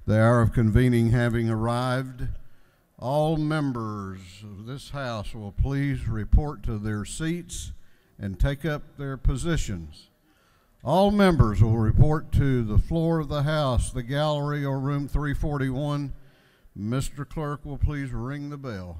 The hour of convening having arrived, all members of this House will please report to their seats and take up their positions. All members will report to the floor of the House, the gallery, or room 341. Mr. Clerk will please ring the bell.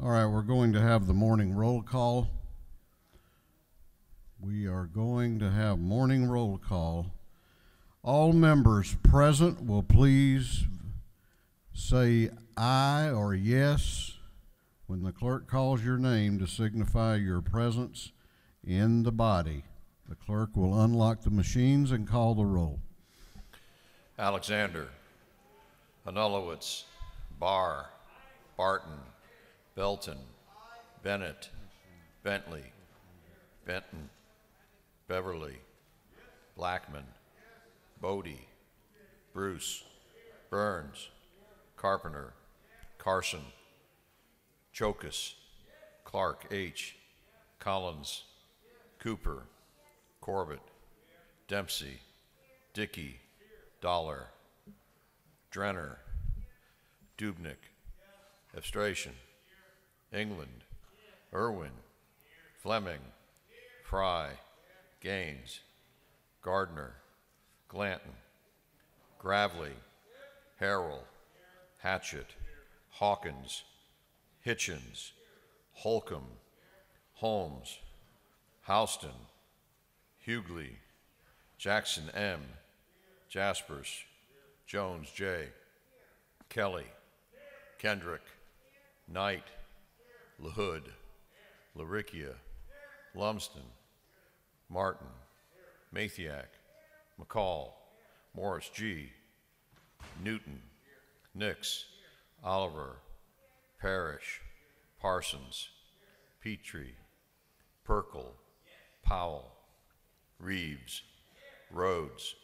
All right, we're going to have the morning roll call. We are going to have morning roll call. All members present will please say aye or yes when the clerk calls your name to signify your presence in the body. The clerk will unlock the machines and call the roll. Alexander, Hanulowitz, Barr, Barton, Belton, Bennett, Bentley, Benton, Beverly, Blackman, Bodie, Bruce, Burns, Carpenter, Carson, Chokus, Clark H., Collins, Cooper, Corbett, Dempsey, Dickey, Dollar, Drenner, Dubnik, Abstration, England, Irwin, Fleming, Fry, Gaines, Gardner, Glanton, Gravely, Harrell, Hatchett, Hawkins, Hitchens, Holcomb, Holmes, Houston, Hughley, Jackson M., Jaspers, Jones J., Kelly, Kendrick, Knight, LaHood, Laricchia, Lumsden, Martin, Mathiak, McCall, Morris G., Newton, Nix, Oliver, Parrish, Parsons, Petrie, Perkle, Powell, Reeves, Rhodes,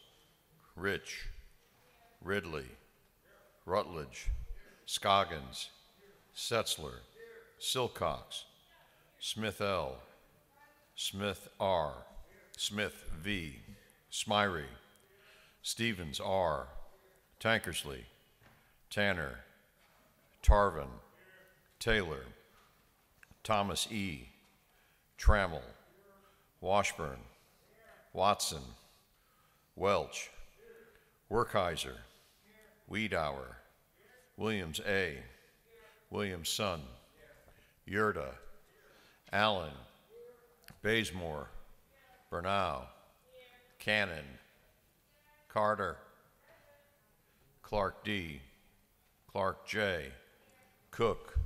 Rich, Ridley, Rutledge, Scoggins, Setzler, Silcox, Smith L., Smith R., Smith V., Smyrie, Stevens R., Tankersley, Tanner, Tarvin, Taylor, Thomas E., Trammell, Washburn, Watson, Welch, Werkheiser, Wiedauer, Williams A., Williamson, Yurda, Allen, Bazemore, Bernau, Cannon, Carter, Clark D., Clark J., Cook,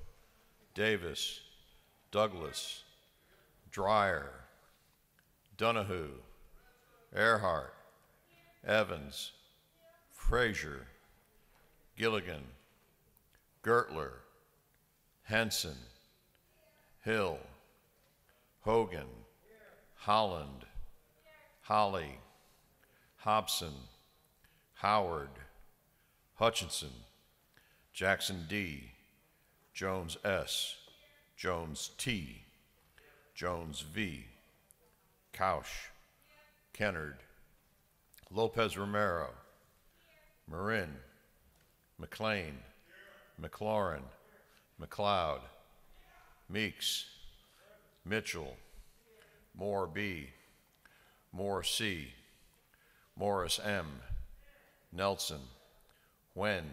Davis, Douglas, Dreyer, Donahue, Earhart, Evans, Frazier, Gilligan, Gertler, Henson, Hill, Hogan, Holland, Holly, Hobson, Howard, Hutchinson, Jackson D., Jones S., Jones T., Jones V., Couch, Kennard, Lopez Romero, Marin, McLean, McLaurin, McLeod, Meeks, Mitchell, Moore B., Moore C., Morris M., Nelson, Wen,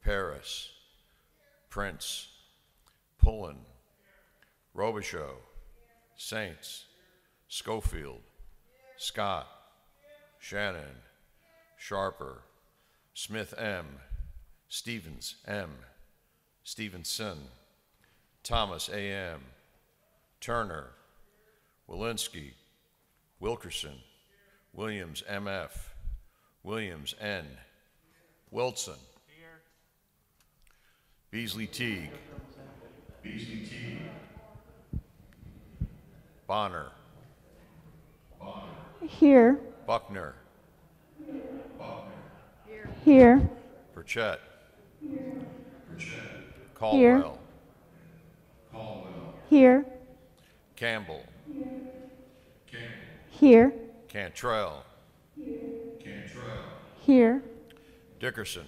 Paris, Prince, Pullen, Robichaud, Saints, Schofield, Scott, Shannon, Sharper, Smith M., Stevens M., Stevenson, Thomas A.M., Turner, Walensky, Wilkerson, Williams M.F., Williams N., Wilson, Beasley Teague, Bonner, Here. Buckner, Here. Burchett, Here. Caldwell, Here. Campbell, Here. Cantrell, Here. Dickerson,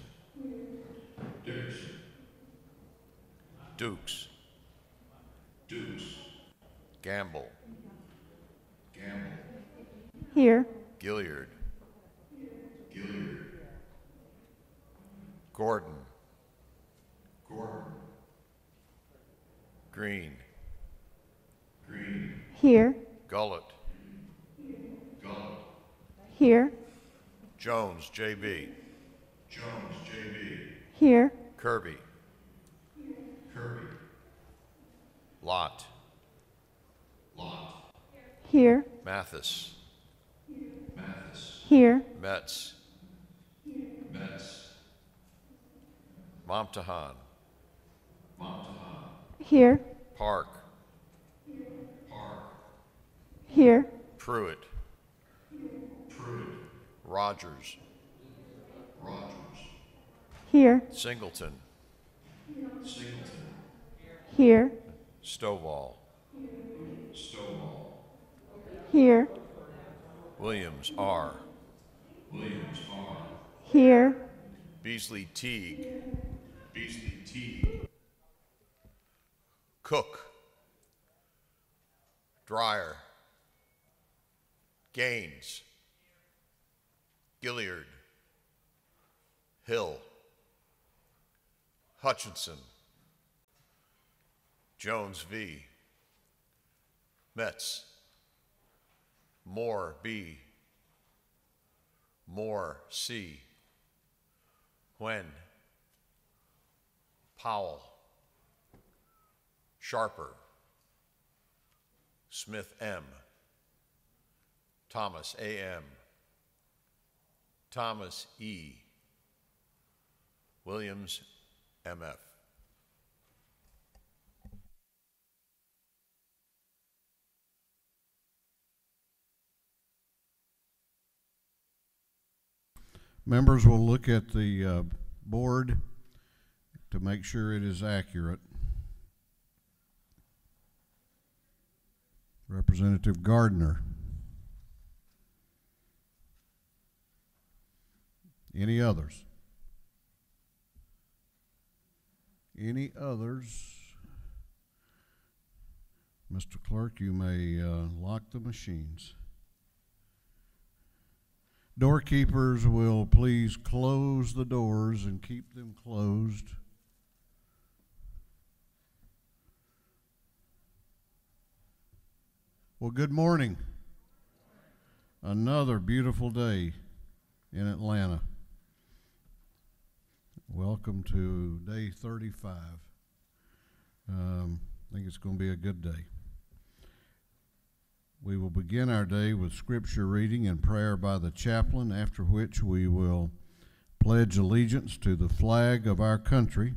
Dukes, Gamble, Here. Gilliard, Gordon, Green, Here. Gullett, Here. Jones, J.B., Here. Kirby, Lott, Here. Mathis, Here. Metz, Momtahan, Here. Park, Here. Pruitt, Rogers, Here. Singleton, Here. Stovall, Here. Williams R., Here. Beasley Teague, Cook, Dreyer, Gaines, Gilliard, Hill, Hutchinson, Jones V., Metz, Moore B., Moore C., Wen, Powell, Sharper, Smith M., Thomas A.M., Thomas E., Williams M.F. Members will look at the board to make sure it is accurate. Representative Gardner. Any others? Any others? Mr. Clerk, you may lock the machines. Doorkeepers will please close the doors and keep them closed. Well, good morning. Another beautiful day in Atlanta. Welcome to day 35. I think it's going to be a good day. We will begin our day with scripture reading and prayer by the chaplain, after which we will pledge allegiance to the flag of our country.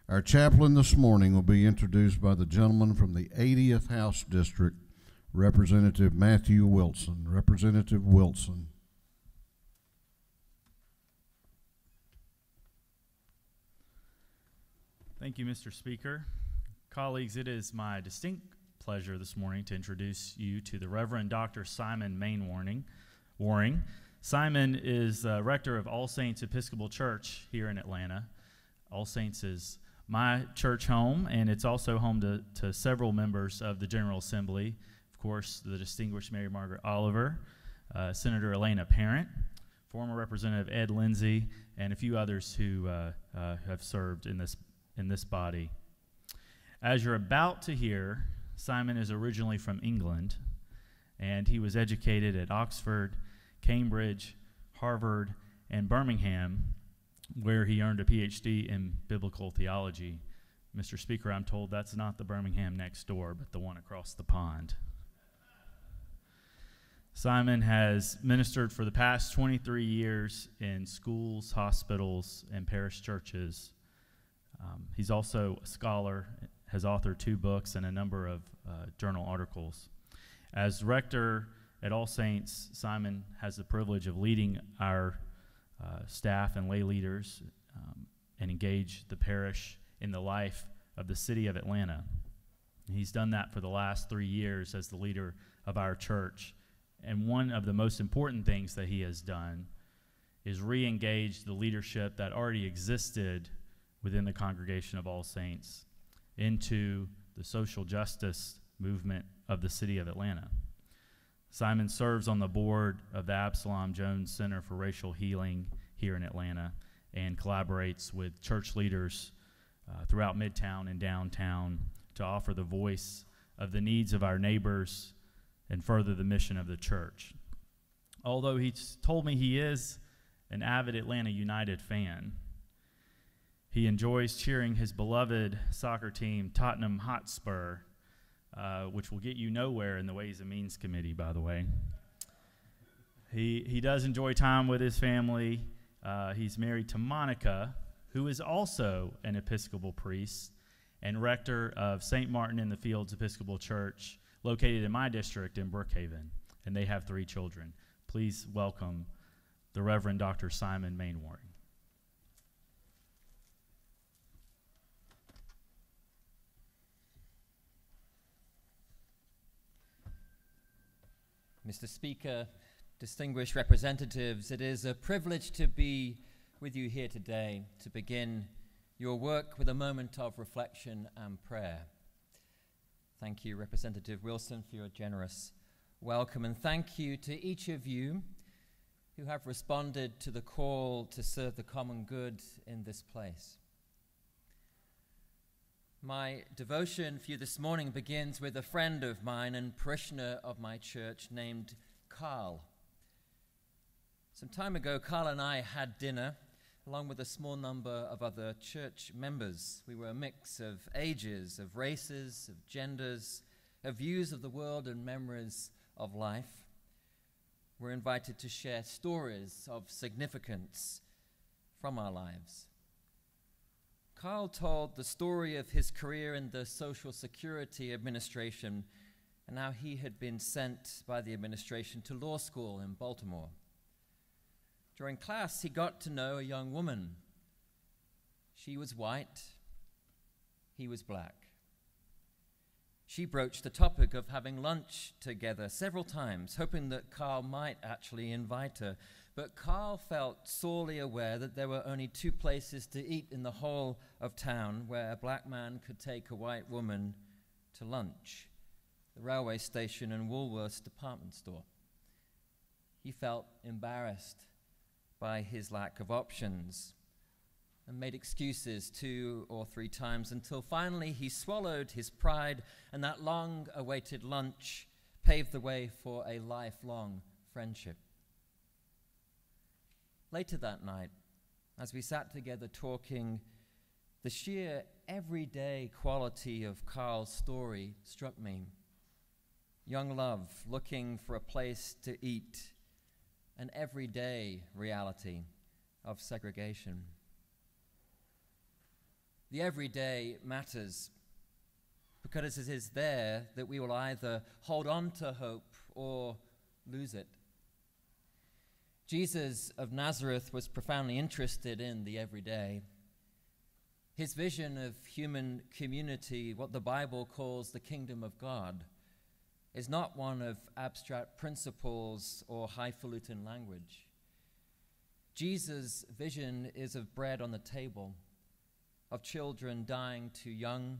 Our chaplain this morning will be introduced by the gentleman from the 80th House District, Representative Matthew Wilson. Representative Wilson. Thank you, Mr. Speaker. Colleagues, it is my distinct pleasure this morning to introduce you to the Reverend Dr. Simon Mainwaring. Simon is rector of All Saints Episcopal Church here in Atlanta. All Saints is my church home, and it's also home to several members of the General Assembly. Of course, the distinguished Mary Margaret Oliver, Senator Elena Parent, former Representative Ed Lindsay, and a few others who have served in this body. As you're about to hear, Simon is originally from England, and he was educated at Oxford, Cambridge, Harvard, and Birmingham, where he earned a PhD in biblical theology. Mr. Speaker, I'm told that's not the Birmingham next door, but the one across the pond. Simon has ministered for the past 23 years in schools, hospitals, and parish churches. He's also a scholar, has authored 2 books and a number of journal articles. As rector at All Saints, Simon has the privilege of leading our staff and lay leaders and engage the parish in the life of the city of Atlanta. He's done that for the last 3 years as the leader of our church. And one of the most important things that he has done is re-engage the leadership that already existed within the congregation of All Saints into the social justice movement of the city of Atlanta. Simon serves on the board of the Absalom Jones Center for Racial Healing here in Atlanta and collaborates with church leaders throughout Midtown and downtown to offer the voice of the needs of our neighbors and further the mission of the church. Although he's told me he is an avid Atlanta United fan, he enjoys cheering his beloved soccer team, Tottenham Hotspur, which will get you nowhere in the Ways and Means Committee, by the way. He does enjoy time with his family. He's married to Monica, who is also an Episcopal priest and rector of St. Martin in the Fields Episcopal Church, located in my district in Brookhaven, and they have 3 children. Please welcome the Reverend Dr. Simon Mainwaring. Mr. Speaker, distinguished representatives, it is a privilege to be with you here today to begin your work with a moment of reflection and prayer. Thank you, Representative Ralston, for your generous welcome, and thank you to each of you who have responded to the call to serve the common good in this place. My devotion for you this morning begins with a friend of mine and parishioner of my church named Carl. Some time ago, Carl and I had dinner along with a small number of other church members. We were a mix of ages, of races, of genders, of views of the world and memories of life. We're invited to share stories of significance from our lives. Carl told the story of his career in the Social Security Administration and how he had been sent by the administration to law school in Baltimore. During class, he got to know a young woman. She was white, he was black. She broached the topic of having lunch together several times, hoping that Carl might actually invite her. But Carl felt sorely aware that there were only 2 places to eat in the whole of town where a black man could take a white woman to lunch: the railway station and Woolworth's department store. He felt embarrassed by his lack of options and made excuses 2 or 3 times until finally he swallowed his pride, and that long-awaited lunch paved the way for a lifelong friendship. Later that night, as we sat together talking, the sheer everyday quality of Carl's story struck me. Young love looking for a place to eat, an everyday reality of segregation. The everyday matters because it is there that we will either hold on to hope or lose it. Jesus of Nazareth was profoundly interested in the everyday. His vision of human community, what the Bible calls the kingdom of God, is not one of abstract principles or highfalutin language. Jesus' vision is of bread on the table, of children dying too young,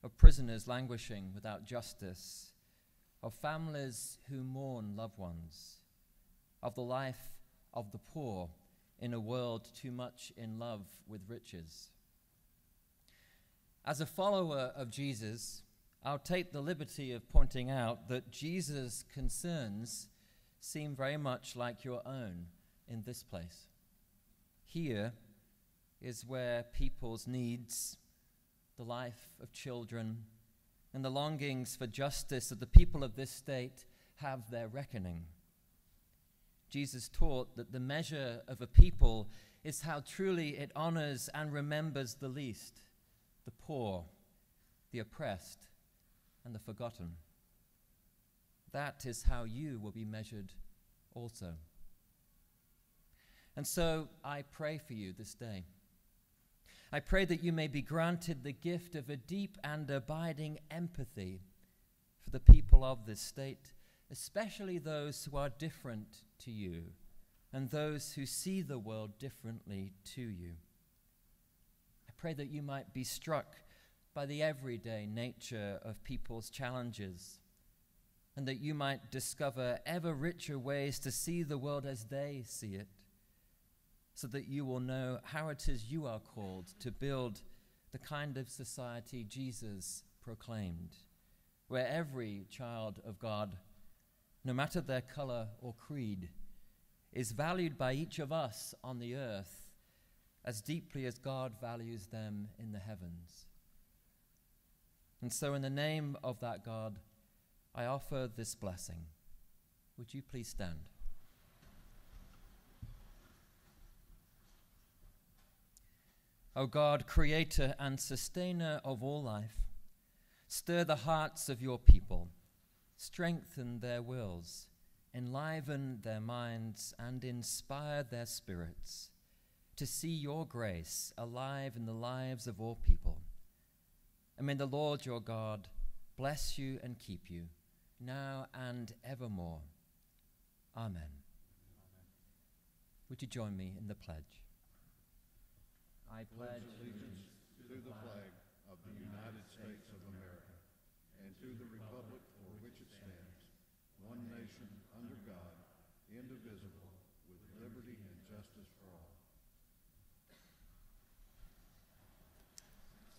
of prisoners languishing without justice, of families who mourn loved ones, of the life of the poor in a world too much in love with riches. As a follower of Jesus, I'll take the liberty of pointing out that Jesus' concerns seem very much like your own in this place. Here is where people's needs, the life of children, and the longings for justice of the people of this state have their reckoning. Jesus taught that the measure of a people is how truly it honors and remembers the least, the poor, the oppressed, and the forgotten. That is how you will be measured also. And so I pray for you this day. I pray that you may be granted the gift of a deep and abiding empathy for the people of this state, especially those who are different to you and those who see the world differently to you. I pray that you might be struck by the everyday nature of people's challenges, and that you might discover ever richer ways to see the world as they see it, so that you will know how it is you are called to build the kind of society Jesus proclaimed, where every child of God, no matter their color or creed, is valued by each of us on the earth as deeply as God values them in the heavens. And so in the name of that God, I offer this blessing. Would you please stand? O God, creator and sustainer of all life, stir the hearts of your people, strengthen their wills, enliven their minds, and inspire their spirits to see your grace alive in the lives of all people. And may the Lord your God bless you and keep you, now and evermore. Amen. Would you join me in the pledge? I pledge allegiance to the flag of the United States of America and to the republic for which it stands, one nation under God, indivisible, with liberty and justice for all.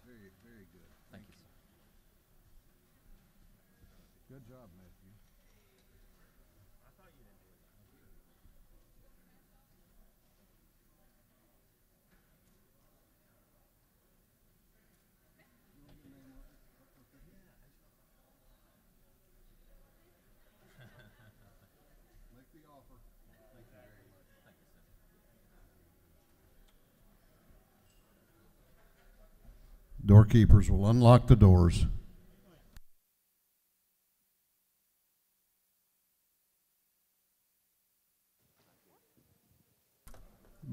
Very, very good. Thank you, sir. Good job, Matthew. Make the offer. Thank you very much. Thank you, sir. Doorkeepers will unlock the doors.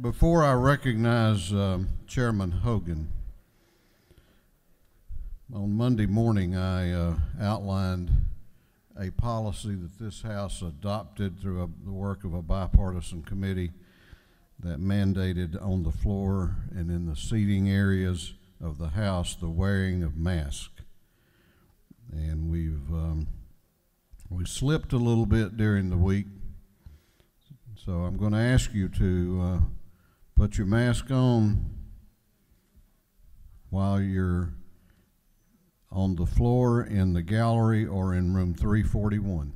Before I recognize Chairman Hogan, on Monday morning I outlined a policy that this House adopted through the work of a bipartisan committee that mandated on the floor and in the seating areas of the House the wearing of masks. And we slipped a little bit during the week, so I'm going to ask you to put your mask on while you're on the floor, in the gallery, or in room 341.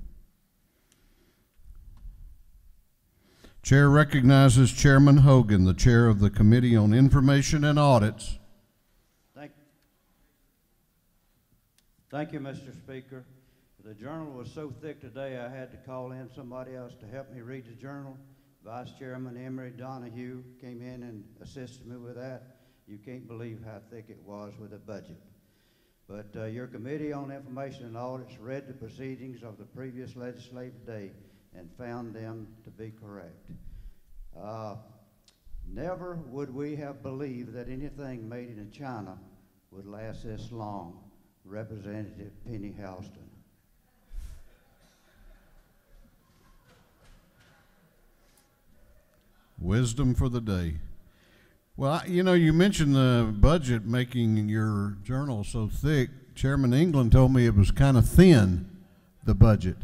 Chair recognizes Chairman Hogan, the chair of the Committee on Information and Audits. Thank you, Mr. Speaker. The journal was so thick today I had to call in somebody else to help me read the journal. Vice Chairman Emery Donahue came in and assisted me with that. You can't believe how thick it was with the budget. But your Committee on Information and Audits read the proceedings of the previous legislative day and found them to be correct. Never would we have believed that anything made in China would last this long. Representative Penny Ralston. Wisdom for the day. Well, you know, you mentioned the budget making your journal so thick. Chairman England told me it was kind of thin, the budget.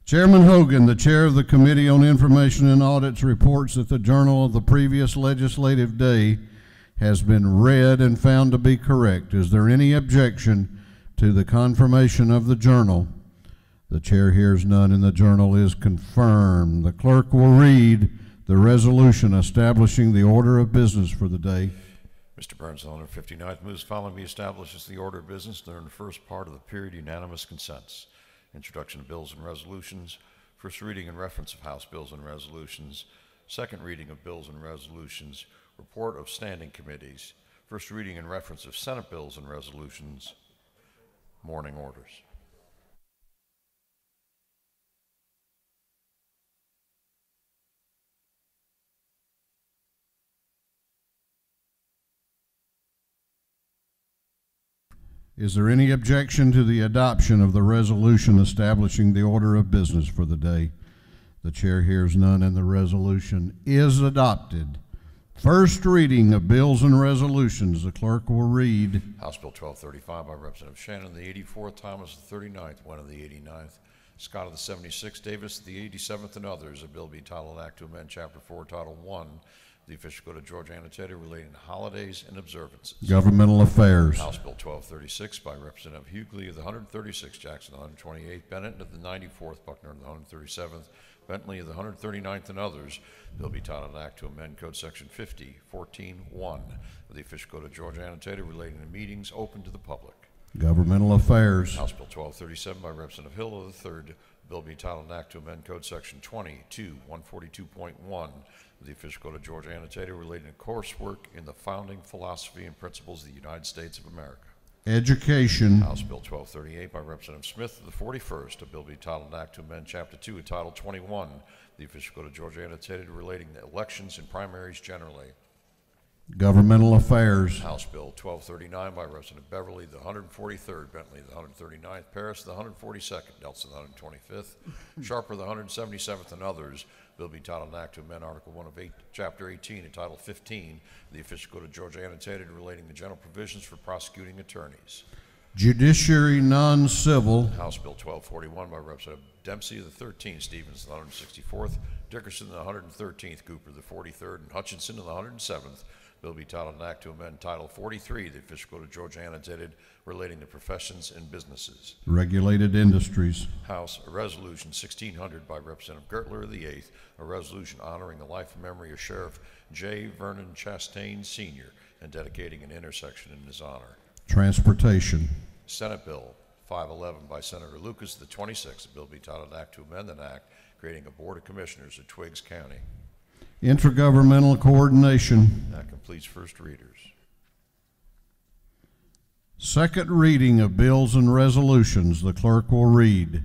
Chairman Hogan, the chair of the Committee on Information and Audits, reports that the journal of the previous legislative day has been read and found to be correct. Is there any objection to the confirmation of the journal? The chair hears none, and the journal is confirmed. The clerk will read the resolution establishing the order of business for the day. Mr. Burns, the 159th moves following be established as the order of business during the first part of the period unanimous consents. Introduction of bills and resolutions. First reading and reference of House bills and resolutions. Second reading of bills and resolutions. Report of standing committees. First reading and reference of Senate bills and resolutions. Morning orders. Is there any objection to the adoption of the resolution establishing the order of business for the day? The chair hears none, and the resolution is adopted. First reading of bills and resolutions. The clerk will read. House Bill 1235 by Representative Shannon, the 84th, Thomas, the 39th, Wynn of the 89th, Scott of the 76th, Davis of the 87th, and others. A bill be titled Act to amend Chapter 4, Title 1, the official code of Georgia annotated relating to holidays and observances. Governmental Affairs. House Bill 1236 by Representative Hughley of the 136th, Jackson of the 128th, Bennett of the 94th, Buckner of the 137th, Bentley of the 139th, and others. Bill be titled Act to amend Code Section 50:14:1 of the official code of Georgia annotated relating to meetings open to the public. Governmental Affairs. House Bill 1237 by Representative Hill of the 3rd. Bill be titled Act to amend Code Section 20:142.1 of the official code of Georgia annotated relating to coursework in the founding philosophy and principles of the United States of America. Education. House Bill 1238 by Representative Smith of the 41st. A bill be titled Act to amend Chapter 2 of Title 21 of the official code of Georgia annotated relating to elections and primaries generally. Governmental Affairs. House Bill 1239 by Representative Beverly, the 143rd, Bentley, the 139th, Paris, the 142nd, Nelson, the 125th, Sharper, the 177th, and others. Bill be titled Act to amend Article 1 of Chapter 18 and Title 15 of the official code of Georgia annotated relating to general provisions for prosecuting attorneys. Judiciary Non-Civil. House Bill 1241 by Representative Dempsey of the 13th, Stevens, the 164th, Dickerson, the 113th, Cooper, the 43rd, and Hutchinson, of the 107th. Bill be titled Act to amend Title 43 of the official code of Georgia annotated relating to professions and businesses. Regulated Industries. House, a resolution 1600 by Representative Gertler of the 8th, a resolution honoring the life and memory of Sheriff J. Vernon Chastain Sr. and dedicating an intersection in his honor. Transportation. Senate Bill 511 by Senator Lucas, the 26th. A bill be titled Act to amend an act creating a Board of Commissioners of Twiggs County. Intergovernmental Coordination. That completes first readers. Second reading of bills and resolutions. The clerk will read.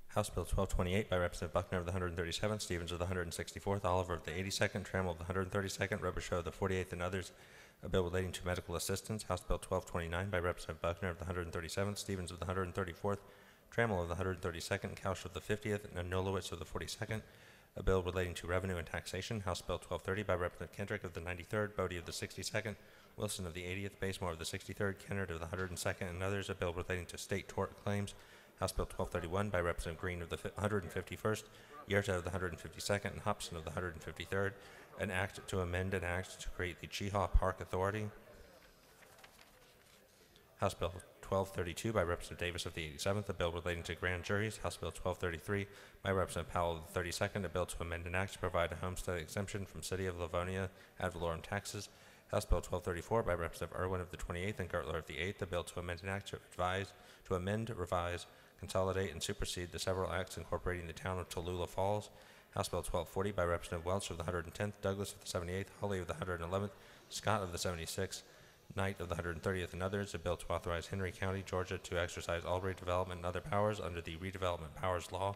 House Bill 1228 by Representative Buckner of the 137th, Stevens of the 164th, Oliver of the 82nd, Trammell of the 132nd, Robichaud of the 48th, and others. A bill relating to medical assistance. House Bill 1229 by Representative Buckner of the 137th, Stevens of the 134th, Trammell of the 132nd, Couch of the 50th, and Nolowitz of the 42nd. A bill relating to revenue and taxation. House Bill 1230 by Representative Kendrick of the 93rd, Bodie of the 62nd, Wilson of the 80th, Bazemore of the 63rd, Kennard of the 102nd, and others. A bill relating to state tort claims. House Bill 1231 by Representative Green of the 151st, Yerta of the 152nd, and Hobson of the 153rd. An act to amend an act to create the Chehaw Park Authority. House Bill 1232 by Representative Davis of the 87th, a bill relating to grand juries. House Bill 1233 by Representative Powell of the 32nd, a bill to amend an act to provide a homestead exemption from City of Livonia ad valorem taxes. House Bill 1234 by Representative Irwin of the 28th and Gertler of the 8th, a bill to amend an act to amend, revise, consolidate, and supersede the several acts incorporating the town of Tallulah Falls. House Bill 1240 by Representative Welch of the 110th, Douglas of the 78th, Hawley of the 111th, Scott of the 76th, Knight of the 130th, and others. A bill to authorize Henry County, Georgia to exercise all redevelopment and other powers under the Redevelopment Powers Law.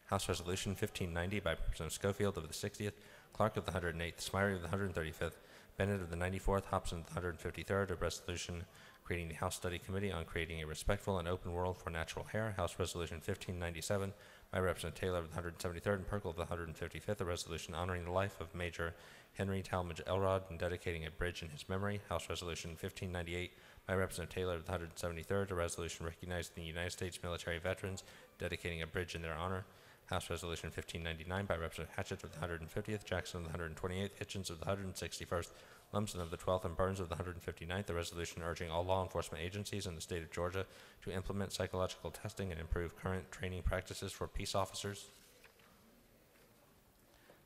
House Resolution 1590 by Representative Schofield of the 60th, Clark of the 108th, Smyrie of the 135th, Bennett of the 94th, Hobson of the 153rd, a resolution creating the House Study Committee on creating a respectful and open world for natural hair. House Resolution 1597 by Representative Taylor of the 173rd and Perkle of the 155th, a resolution honoring the life of Major Henry Talmadge Elrod and dedicating a bridge in his memory. House Resolution 1598 by Representative Taylor of the 173rd, a resolution recognizing the United States military veterans, dedicating a bridge in their honor. House Resolution 1599 by Representative Hatchett of the 150th, Jackson of the 128th, Hitchens of the 161st, Lumsden of the 12th, and Burns of the 159th, a resolution urging all law enforcement agencies in the state of Georgia to implement psychological testing and improve current training practices for peace officers.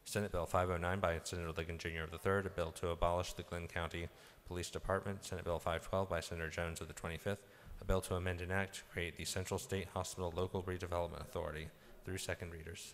Senate Bill 509 by Senator Ligon Jr. of the 3rd, a bill to abolish the Glynn County Police Department. Senate Bill 512 by Senator Jones of the 25th, a bill to amend an act to create the Central State Hospital Local Redevelopment Authority, through second readers.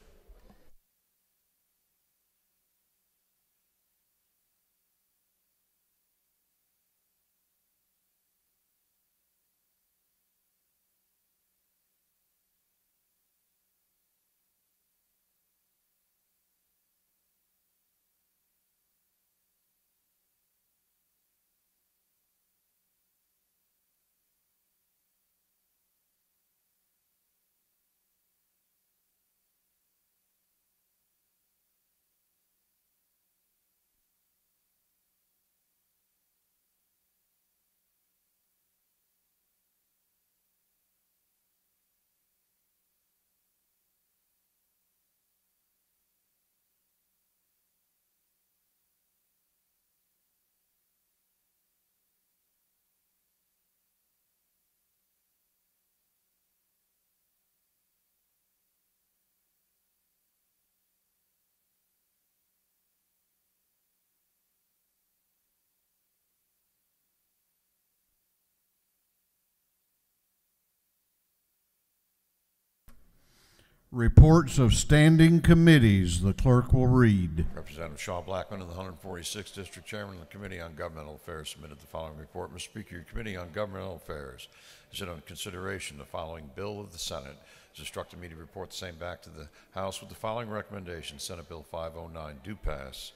Reports of standing committees. The clerk will read. Representative Shaw Blackman of the 146th District, Chairman of the Committee on Governmental Affairs, submitted the following report. Mr. Speaker, your Committee on Governmental Affairs is in on consideration the following bill of the Senate. Has instructed me to report the same back to the House with the following recommendation. Senate Bill 509 do pass.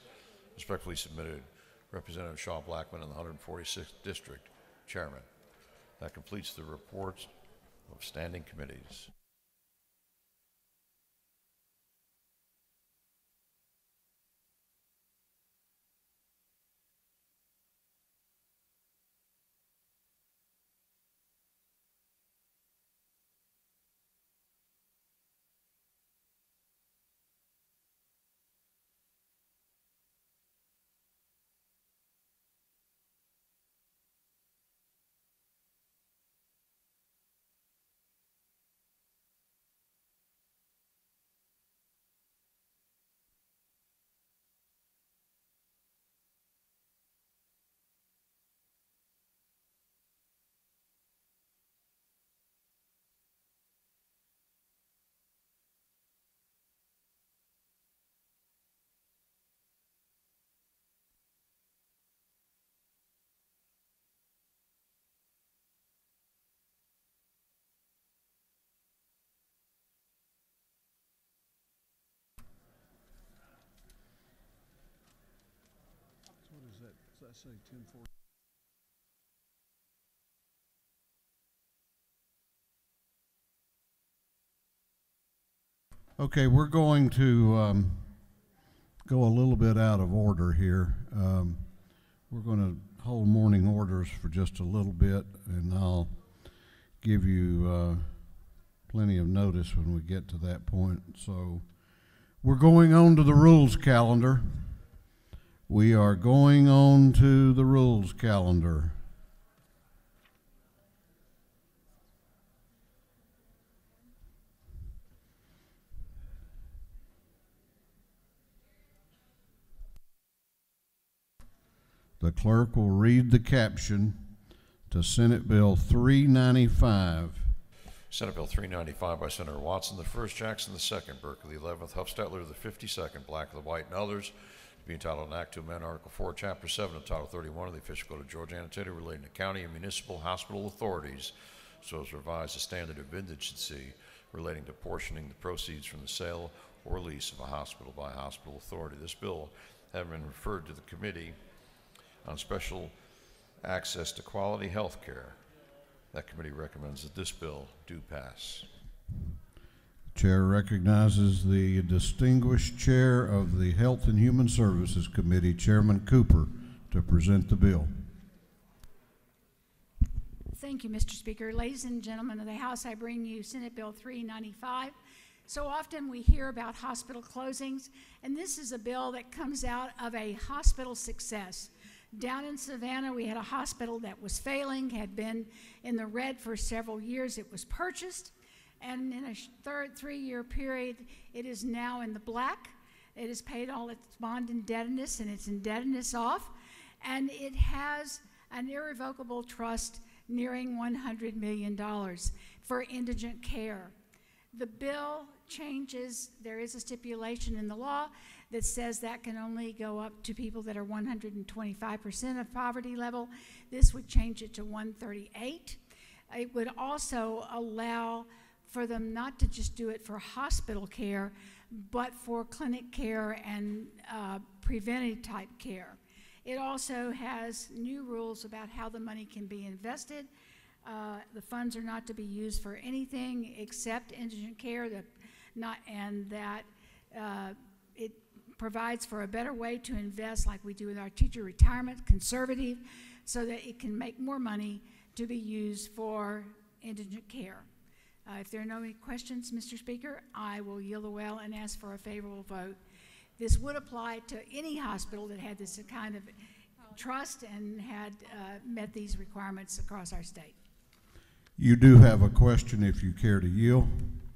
Respectfully submitted, Representative Shaw Blackman of the 146th District, Chairman. That completes the reports of standing committees. Does that say 1040? Okay, we're going to go a little bit out of order here. We're going to hold morning orders for just a little bit, and I'll give you plenty of notice when we get to that point. So we're going on to the rules calendar. We are going on to the rules calendar. The clerk will read the caption to Senate Bill 395. Senate Bill 395 by Senator Watson, the 1st, Jackson the 2nd, Berkeley the 11th, Huffstetler the 52nd, Black the White, and others, to be entitled an Act to amend Article 4, Chapter 7 of Title 31 of the Official Code of Georgia Annotated relating to county and municipal hospital authorities, so as revise the standard of indigency relating to portioning the proceeds from the sale or lease of a hospital by a hospital authority. This bill having been referred to the Committee on Special Access to Quality Health Care, that committee recommends that this bill do pass. Chair recognizes the distinguished chair of the Health and Human Services Committee, Chairman Cooper, to present the bill. Thank you, Mr. Speaker. Ladies and gentlemen of the House, I bring you Senate Bill 395. So often we hear about hospital closings, and this is a bill that comes out of a hospital success. Down in Savannah, we had a hospital that was failing, had been in the red for several years. It was purchased, and in a three-year period, it is now in the black. It has paid all its bond indebtedness and its indebtedness off, and it has an irrevocable trust nearing $100 million for indigent care. The bill changes, there is a stipulation in the law that says that can only go up to people that are 125% of poverty level. This would change it to 138. It would also allow for them not to just do it for hospital care, but for clinic care and preventive type care. It also has new rules about how the money can be invested. The funds are not to be used for anything except indigent care, and that it provides for a better way to invest like we do with our teacher retirement, conservative, so that it can make more money to be used for indigent care. If there are no questions, Mr. Speaker, I will yield the well and ask for a favorable vote. This would apply to any hospital that had this kind of trust and had met these requirements across our state. You do have a question if you care to yield.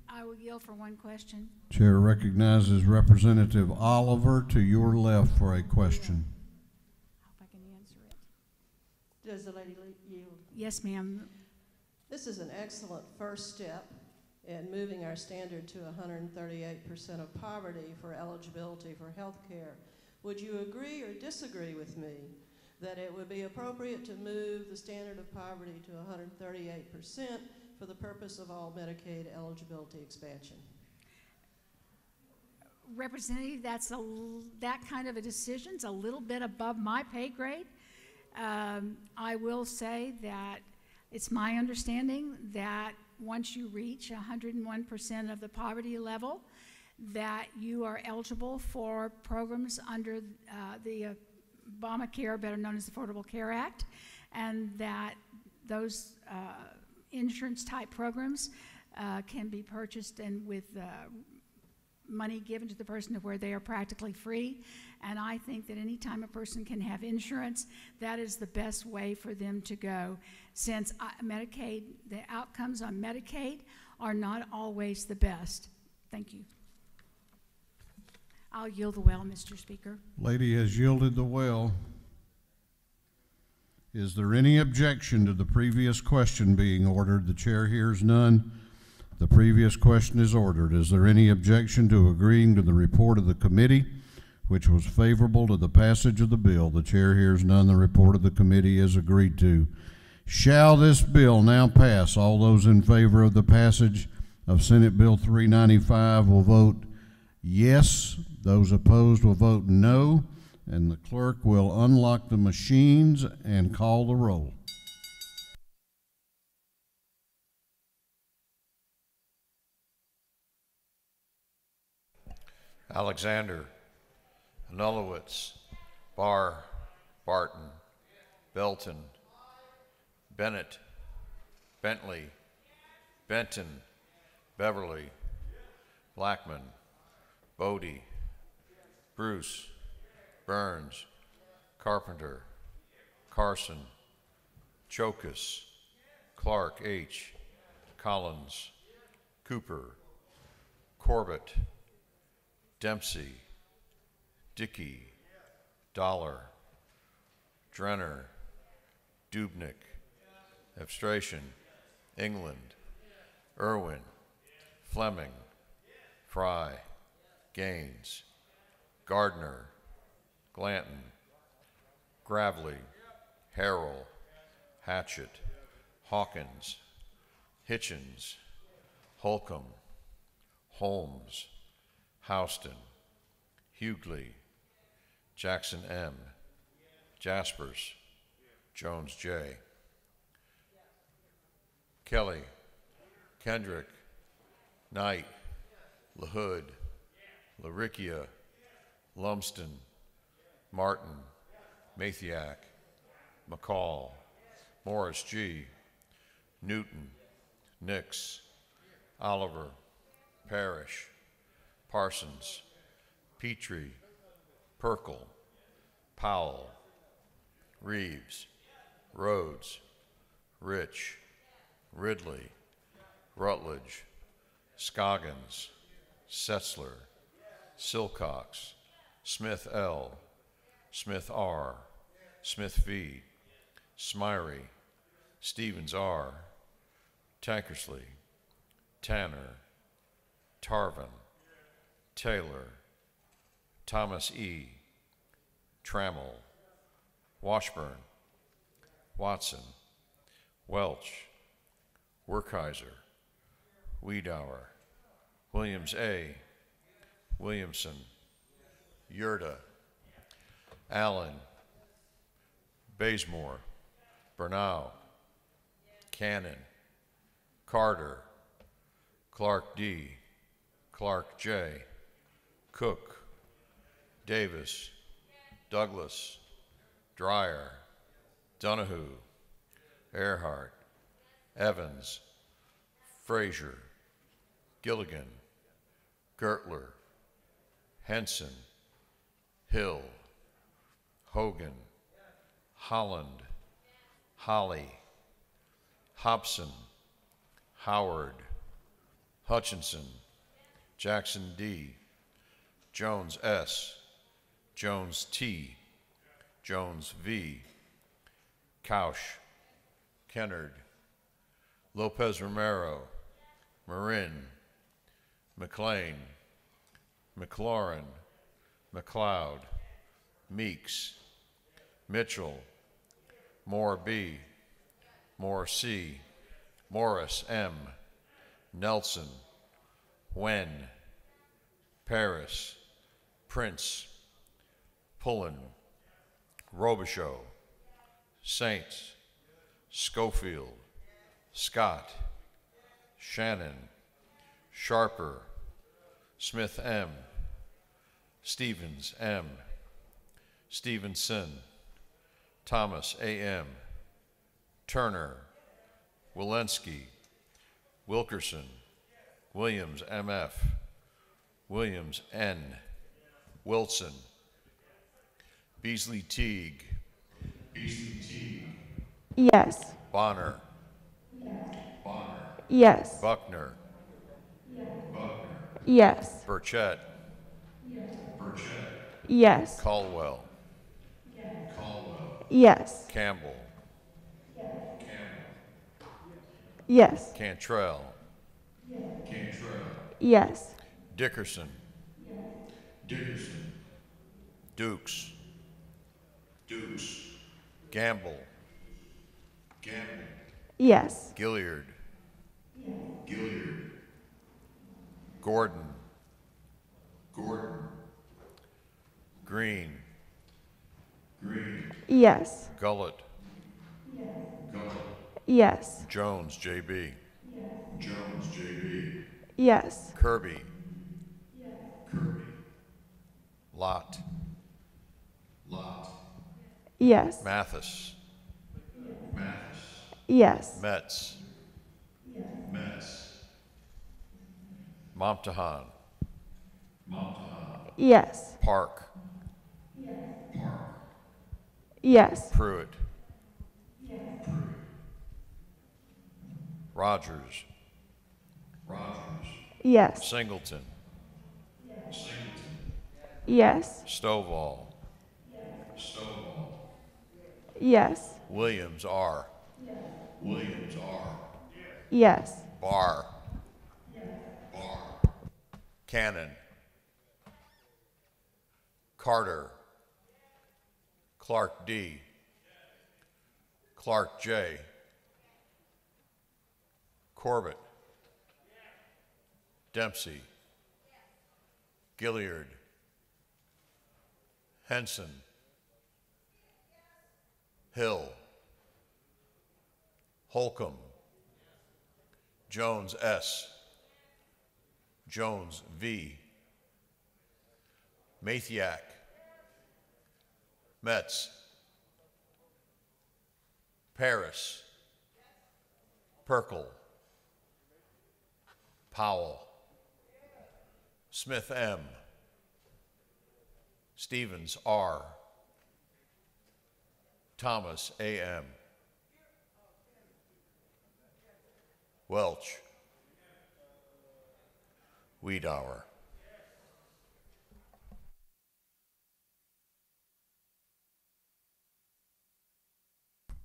I will yield for one question. Chair recognizes Representative Oliver to your left for a question. I hope I can answer it. Does the lady yield? Yes, ma'am. This is an excellent first step in moving our standard to 138% of poverty for eligibility for health care. Would you agree or disagree with me that it would be appropriate to move the standard of poverty to 138% for the purpose of all Medicaid eligibility expansion? Representative, that kind of a decision's a little bit above my pay grade. I will say that it's my understanding that once you reach 101% of the poverty level, that you are eligible for programs under the Obamacare, better known as the Affordable Care Act, and that those insurance type programs can be purchased and with money given to the person to where they are practically free. And I think that any time a person can have insurance, that is the best way for them to go, since Medicaid, the outcomes on Medicaid are not always the best. Thank you. I'll yield the well, Mr. Speaker. Lady has yielded the well. Is there any objection to the previous question being ordered? The chair hears none. The previous question is ordered. Is there any objection to agreeing to the report of the committee, which was favorable to the passage of the bill? The chair hears none. The report of the committee is agreed to. Shall this bill now pass? All those in favor of the passage of Senate Bill 395 will vote yes. Those opposed will vote no. And the clerk will unlock the machines and call the roll. Alexander, Anulowitz, Barr, Barton, Belton, Bennett, Bentley, Benton, Beverly, Blackman, Bodie, Bruce, Burns, Carpenter, Carson, Chokus, Clark H., Collins, Cooper, Corbett, Dempsey, Dickey, Dollar, Drenner, Dubnik, Abstration, England, Irwin, Fleming, Fry, Gaines, Gardner, Glanton, Gravely, Harrell, Hatchett, Hawkins, Hitchens, Holcomb, Holmes, Houston, Hughley, Jackson M., Jaspers, Jones J., Kelly, Kendrick, Knight, LaHood, LaRicchia, Lumsden, Martin, Mathiak, McCall, Morris G., Newton, Nix, Oliver, Parrish, Parsons, Petrie, Perkel, Powell, Reeves, Rhodes, Rich, Ridley, Rutledge, Scoggins, Setzler, Silcox, Smith L., Smith R., Smith V., Smyrie, Stevens R., Tankersley, Tanner, Tarvin, Taylor, Thomas E., Trammell, Washburn, Watson, Welch, Werkheiser, Wiedauer, Williams A., Williamson, Yurda, Allen, Bazemore, Bernau, Cannon, Carter, Clark D., Clark J., Cook, Davis, Douglas, Dreyer, Donahue, Earhart, Evans, Frazier, Gilligan, Gertler, Henson, Hill, Hogan, Holland, Holly, Hobson, Howard, Hutchinson, Jackson D., Jones S., Jones T., Jones V., Couch, Kennard, Lopez Romero, Marin, McLean, McLaurin, McLeod, Meeks, Mitchell, Moore B., Moore C., Morris M., Nelson, Wen, Paris, Prince, Pullen, Robichaux, Saints, Schofield, Scott, Shannon, Sharper, Smith M., Stevens M., Stevenson, Thomas A.M., Turner, Walensky, Wilkerson, Williams M.F., Williams N., Wilson, Beasley Teague, Yes. Bonner, Yes. Buckner, Yes. Burchett, Yes. Caldwell, Yes. Campbell, Yes. Cantrell, Yes. Dickerson, Dukes, Gamble, Yes. Gilliard, Gordon, Green, Yes. Gullett, Yes. Jones, J.B., Yes. Kirby, Lott, Yes. Mathis, Yes. Metz, Momtahan, Yes. Park, Yes. Pruitt, Rogers, Yes. Singleton, Yes. Stovall, Yes. Williams R., Yes. Barr, Cannon, Carter, Clark D., Clark J., Corbett, Dempsey, Gilliard, Henson, Hill, Holcomb, Jones S., Jones V., Mathiak, Metz, Paris, Perkle, Powell, Smith M, Stevens R, Thomas A.M., Welch, Wiedauer.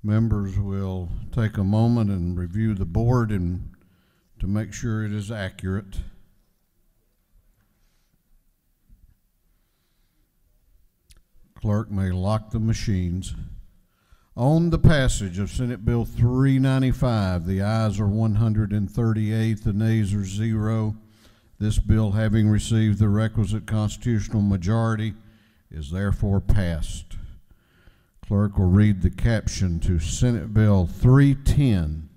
Members will take a moment and review the board and to make sure it is accurate. Clerk may lock the machines. On the passage of Senate Bill 395, the ayes are 138, the nays are 0. This bill, having received the requisite constitutional majority, is therefore passed. Clerk will read the caption to Senate Bill 310.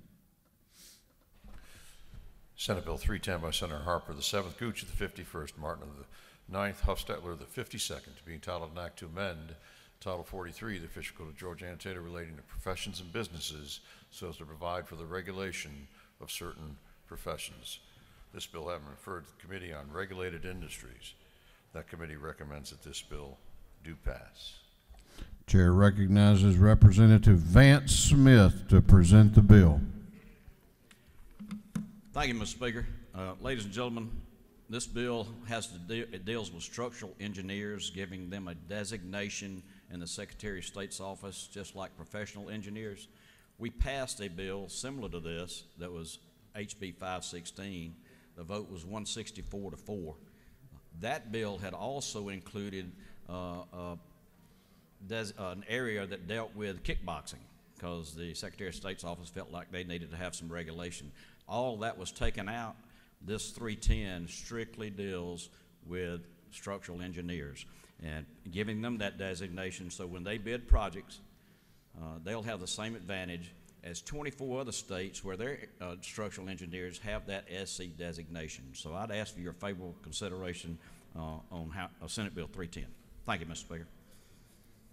Senate Bill 310 by Senator Harper, the 7th, Gooch of the 51st, Martin of the 9th, Huffstetler of the 52nd, to be entitled an act to amend Title 43 of the Official Code of Georgia Annotated relating to professions and businesses so as to provide for the regulation of certain professions. This bill having referred to the Committee on Regulated Industries. That committee recommends that this bill do pass. Chair recognizes Representative Vance Smith to present the bill. Thank you, Mr. Speaker. Ladies and gentlemen, this bill it deals with structural engineers, giving them a designation in the Secretary of State's office, just like professional engineers. We passed a bill similar to this that was HB 516. The vote was 164 to 4. That bill had also included an area that dealt with kickboxing, because the Secretary of State's office felt like they needed to have some regulation. All that was taken out. This 310 strictly deals with structural engineers and giving them that designation, so when they bid projects, they'll have the same advantage as 24 other states where their structural engineers have that SC designation. So I'd ask for your favorable consideration on Senate Bill 310. Thank you, Mr. Speaker.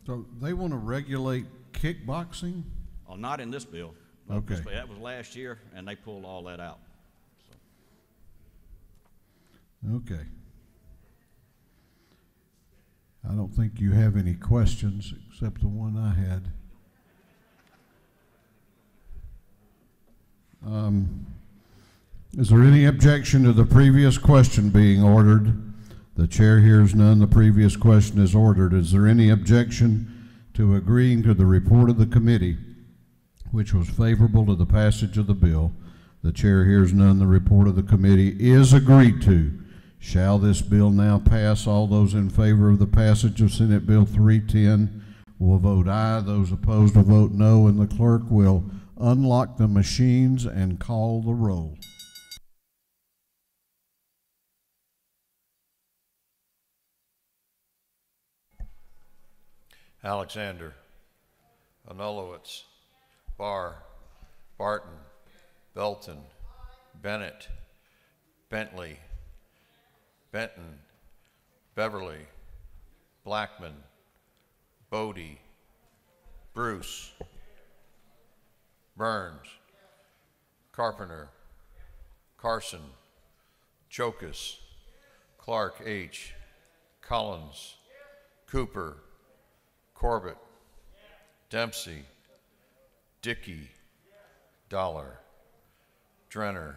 So they want to regulate kickboxing? Oh, not in this bill. Okay. That was last year, and they pulled all that out. So. Okay. I don't think you have any questions except the one I had. Is there any objection to the previous question being ordered? The chair hears none. The previous question is ordered. Is there any objection to agreeing to the report of the committee, which was favorable to the passage of the bill? The chair hears none. The report of the committee is agreed to. Shall this bill now pass? All those in favor of the passage of Senate Bill 310 will vote aye. Those opposed will vote no, and the clerk will unlock the machines and call the roll. Alexander, Anulowitz, Barr, Barton, Belton, Bennett, Bentley, Benton, Beverly, Blackman, Bodie, Bruce, Burns, Carpenter, Carson, Chokus, Clark H., Collins, Cooper, Corbett, Dempsey, Dickey, Dollar, Drenner,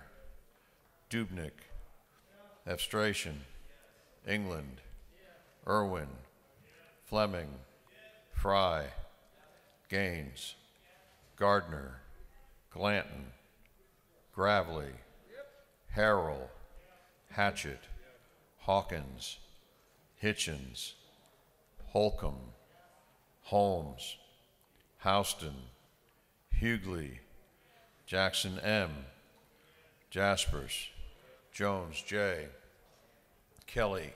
Dubnik, Abstration, England, Irwin, Fleming, Fry, Gaines, Gardner, Glanton, Gravely, Harrell, Hatchett, Hawkins, Hitchens, Holcomb, Holmes, Houston, Hughley, Jackson M., Jaspers, Jones J., Kelly,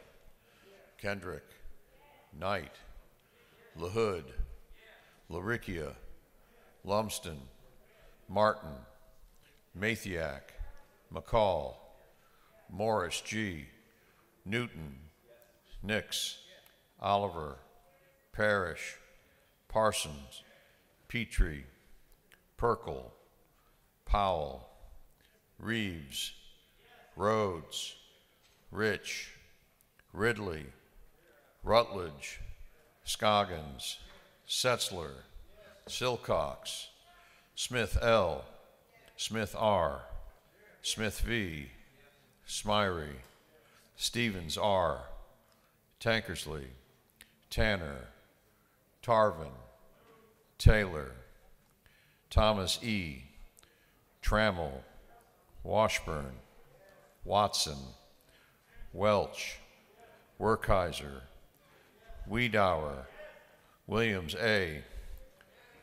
Kendrick, Knight, LaHood, Laricchia, Lumsden, Martin, Mathiak, McCall, Morris G., Newton, Nix, Oliver, Parrish, Parsons, Petrie, Perkle, Powell, Reeves, Rhodes, Rich, Ridley, Rutledge, Scoggins, Setzler, Silcox, Smith L., Smith R., Smith V., Smyrie, Stevens R., Tankersley, Tanner, Tarvin, Taylor, Thomas E., Trammell, Washburn, Watson, Welch, Werkheiser, Wiedauer, Williams A.,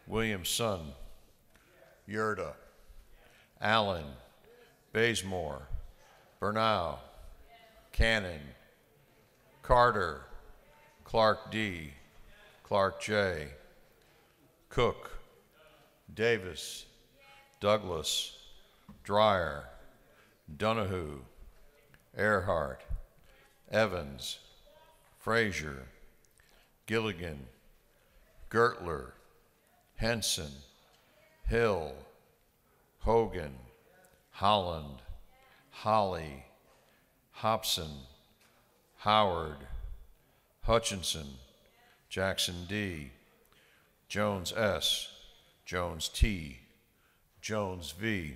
Williamson, Yerda, Allen, Bazemore, Bernau, Cannon, Carter, Clark D., Clark J., Cook, Davis, Douglas, Dreyer, Donahue, Earhart, Evans, Frazier, Gilligan, Gertler, Henson, Hill, Hogan, Holland, Holly, Hobson, Howard, Hutchinson, Jackson D., Jones S., Jones T., Jones V.,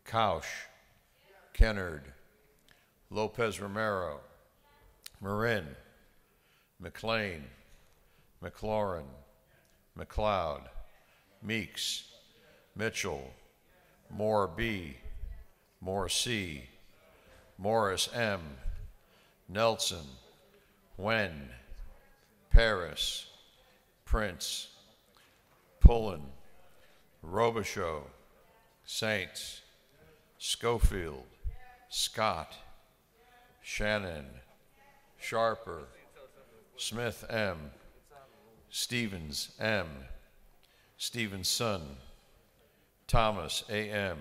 Kausch, Kennard, Lopez Romero, Marin, McLean, McLaurin, McLeod, Meeks, Mitchell, Moore B., Moore C., Morris M., Nelson, Wen, Paris, Prince, Pullen, Robichaux, Saints, Schofield, Scott, Shannon, Sharper, Smith M., Stevens M., Stevenson, Thomas A.M.,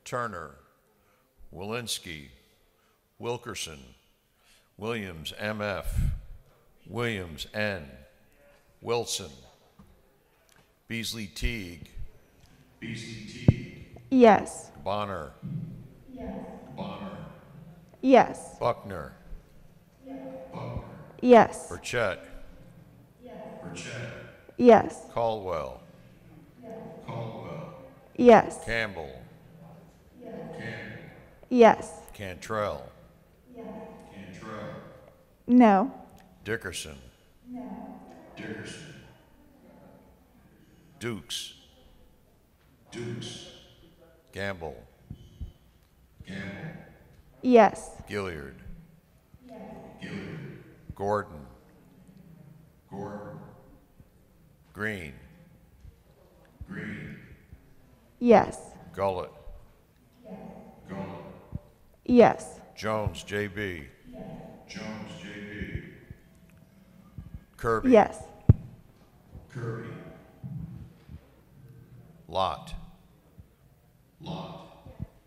Turner, Walensky, Wilkerson, Williams M.F., Williams N., Wilson, Beasley Teague, Yes. Bonner, Bonner, Yes. Buckner, Yes. Burchett, Yes. Caldwell, Yes. Campbell, Yes. Cantrell, No. Dickerson, Dukes, Gamble, Yes. Gilliard, Gordon, Green, Yes. Gullett, Yes. Jones J.B., Kirby, Yes. Lott,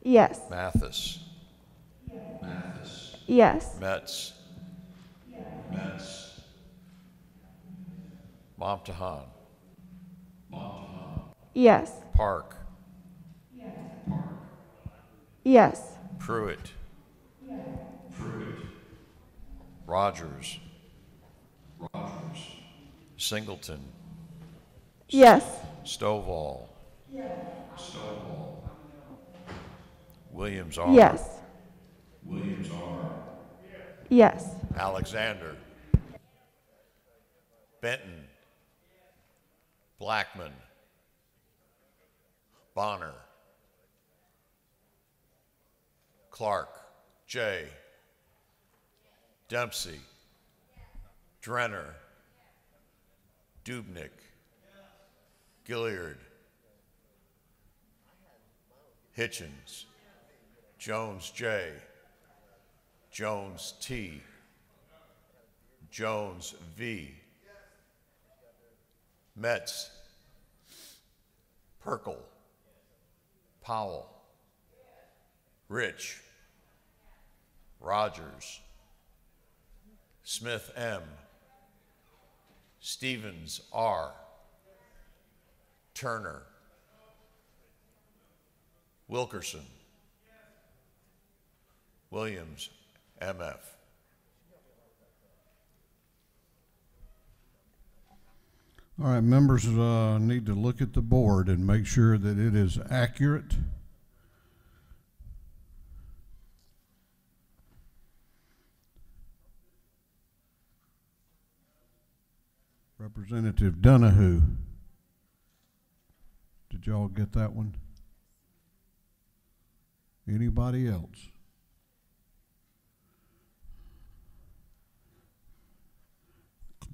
Yes. Mathis, Yes. Metz, Momtahan, Yes. Park, Yes. Pruitt, Rogers, Singleton, Yes. Stovall, Williams R., Yes. Yes. Alexander, Benton, Blackman, Bonner, Clark, J., Dempsey, Drenner, Dubnik, Gilliard, Hitchens, Jones J., Jones T., Jones V., Metz, Perkel, Powell, Rich, Rogers, Smith M., Stevens R., Turner, Wilkerson. Williams, MF. All right, members need to look at the board and make sure that it is accurate. Representative Donahue. Did y'all get that one? Anybody else?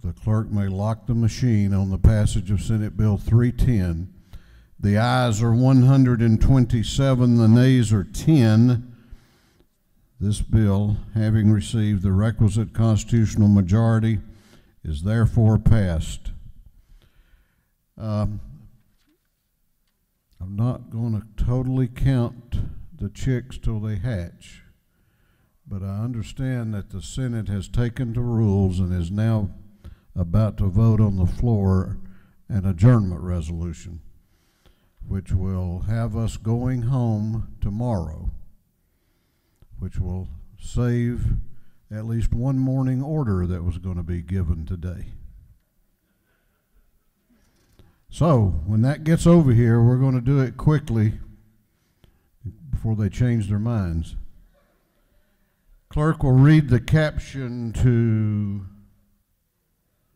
The clerk may lock the machine on the passage of Senate Bill 310. The ayes are 127, the nays are 10. This bill, having received the requisite constitutional majority, is therefore passed. I'm not going to totally count the chicks till they hatch, but I understand that the Senate has taken to rules and is now about to vote on the floor an adjournment resolution, which will have us going home tomorrow, which will save at least one morning order that was going to be given today. So when that gets over here, we're going to do it quickly before they change their minds. Clerk will read the caption to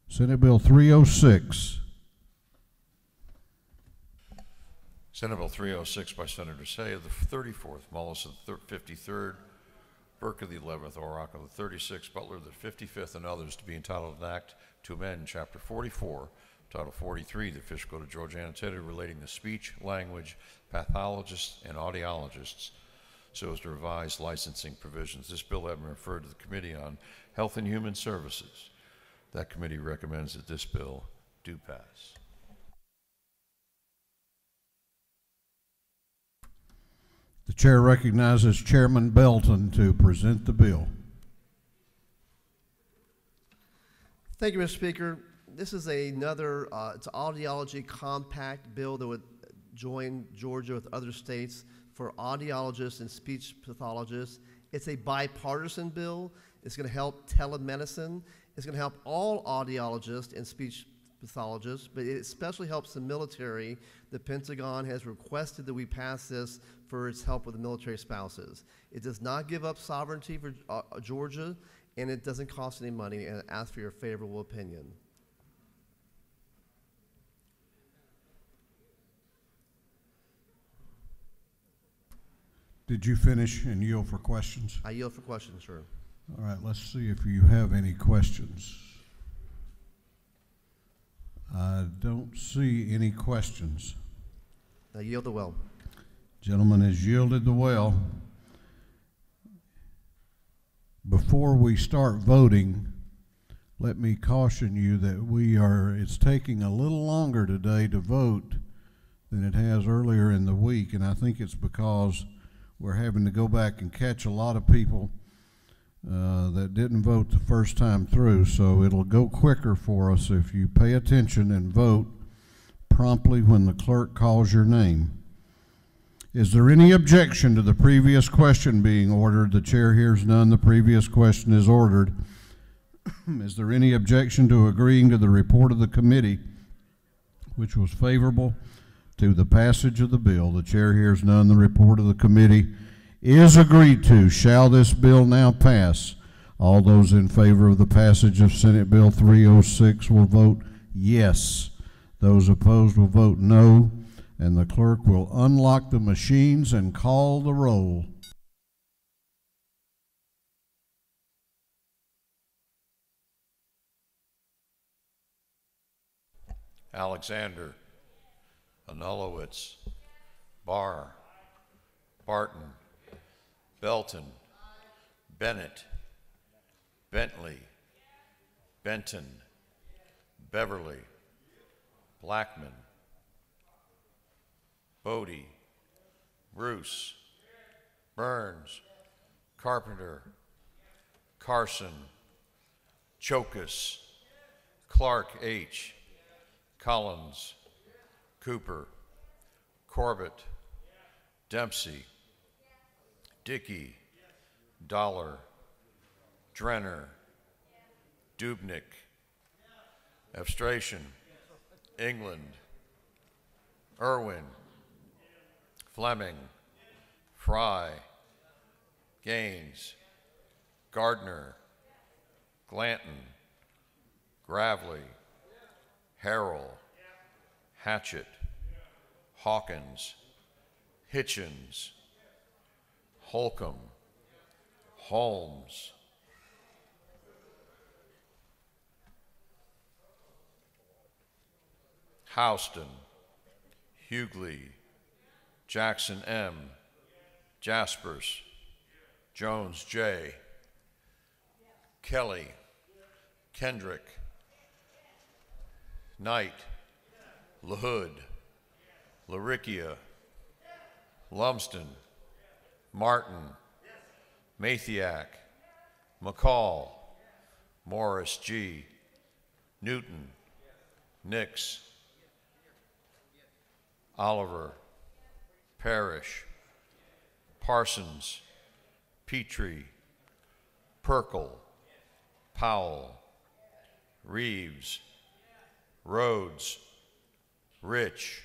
Senate Bill 306. Senate Bill 306 by Senator Say of the 34th, Mullis of the 53rd, Burke of the 11th, Orrock of the 36th, Butler of the 55th, and others to be entitled an act to amend Chapter 44, Title 43, the Official Code of Georgia Annotated, relating to speech, language, pathologists, and audiologists, so as to revise licensing provisions. This bill has been referred to the Committee on Health and Human Services. That committee recommends that this bill do pass. The chair recognizes Chairman Belton to present the bill. Thank you, Mr. Speaker. This is another, it's an audiology compact bill that would join Georgia with other states for audiologists and speech pathologists. It's a bipartisan bill. It's going to help telemedicine. It's going to help all audiologists and speech pathologists, but it especially helps the military. The Pentagon has requested that we pass this for its help with the military spouses. It does not give up sovereignty for Georgia, and it doesn't cost any money, and I ask for your favorable opinion. Did you finish and yield for questions? I yield for questions, sir. All right, let's see if you have any questions. I don't see any questions. I yield the well. Gentleman has yielded the well. Before we start voting, let me caution you that it's taking a little longer today to vote than it has earlier in the week, and I think it's because we're having to go back and catch a lot of people that didn't vote the first time through, so it'll go quicker for us if you pay attention and vote promptly when the clerk calls your name. Is there any objection to the previous question being ordered? The chair hears none. The previous question is ordered. Is there any objection to agreeing to the report of the committee, which was favorable to the passage of the bill? The chair hears none. The report of the committee is agreed to. Shall this bill now pass? All those in favor of the passage of Senate Bill 306 will vote yes. Those opposed will vote no. And the clerk will unlock the machines and call the roll. Alexander, Anulowitz, Barr, Barton, Belton, Bennett, Bentley, Benton, Beverly, Blackman, Bodie, Bruce, Burns, Carpenter, Carson, Chokus, Clark H., Collins, Cooper, Corbett, Dempsey, Dickey, Dollar, Drenner, Dubnik, Abstration, England, Irwin, Fleming, Fry, Gaines, Gardner, Glanton, Gravely, Harrell, Hatchett, Hawkins, Hitchens, Holcomb, Holmes, Houston, Hughley, Jackson M., Jaspers, Jones J., Kelly, Kendrick, Knight, LaHood, Laricchia, Lumsden, Martin, Mathiak, McCall, Morris G., Newton, Nix, Oliver, Parrish, Parsons, Petrie, Perkel, Powell, Reeves, Rhodes, Rich,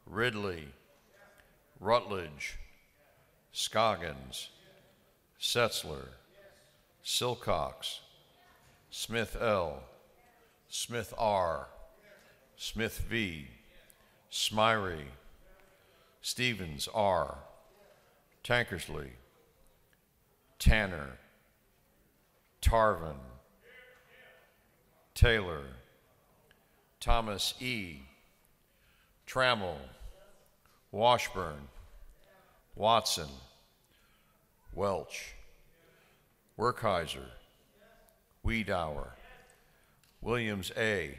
Ridley, Rutledge, Scoggins, Setzler, Silcox, Smith L., Smith R., Smith V., Smyrie, Stevens R., Tankersley, Tanner, Tarvin, Taylor, Thomas E., Trammell, Washburn, Watson, Welch, Werkheiser, Wiedauer, Williams A.,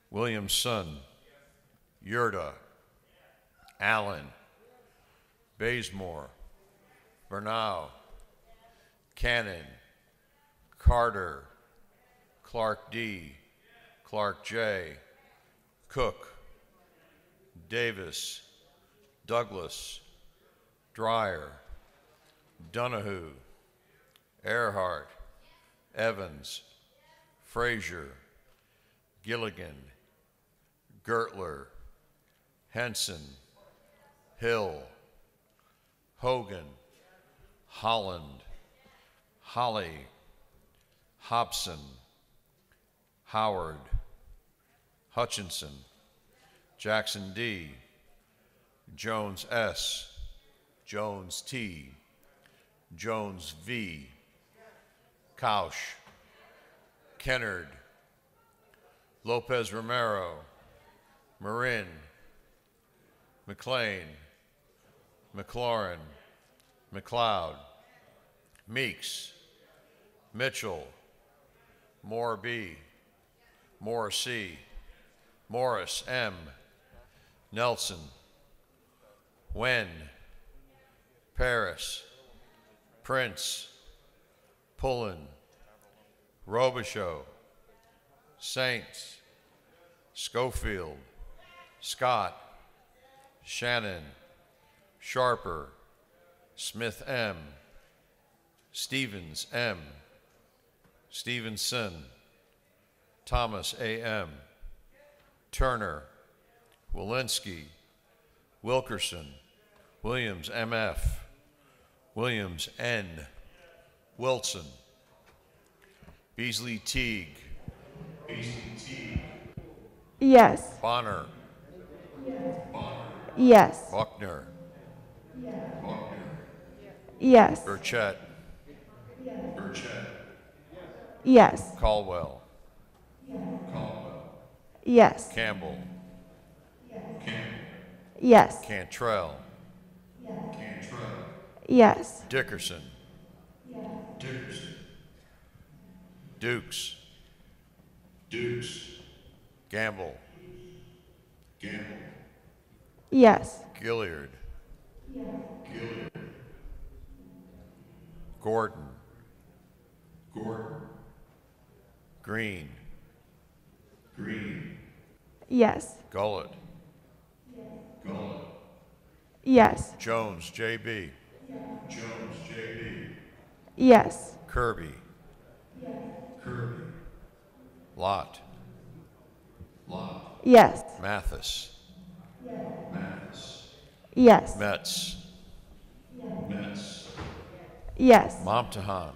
Williamson, Yurda, Allen, Bazemore, Bernau, Cannon, Carter, Clark D., Clark J., Cook, Davis, Douglas, Dreyer, Donahue, Earhart, Evans, Frazier, Gilligan, Gertler, Henson, Hill, Hogan, Holland, Holly, Hobson, Howard, Hutchinson, Jackson D., Jones S., Jones T., Jones V., Kausch, Kennard, Lopez Romero, Marin, McLean, McLaurin, McLeod, Meeks, Mitchell, Moore B., Morrissey, Morris M., Nelson, Wen, Paris, Prince, Pullen, Robichaux, Saints, Schofield, Scott, Shannon, Sharper, Smith M., Stevens M., Stevenson, Thomas A.M., Turner, Walensky, Wilkerson, Williams M.F., Williams N., Wilson, Beasley Teague, Yes. Bonner, Yes. Buckner, Yes. Burchett, Yes. Caldwell, Yes. Campbell, Yes. Cantrell, Yes. Dickerson, Dukes, Gamble, Yes. Gilliard, Gordon, Green, Yes. Gullett, Yes. Jones, J.B. Jones, J.B. Yes. Kirby. Kirby. Lott. Lott. Yes. Mathis. Mathis. Yes. Metz. Metz. Yes. Momtahan.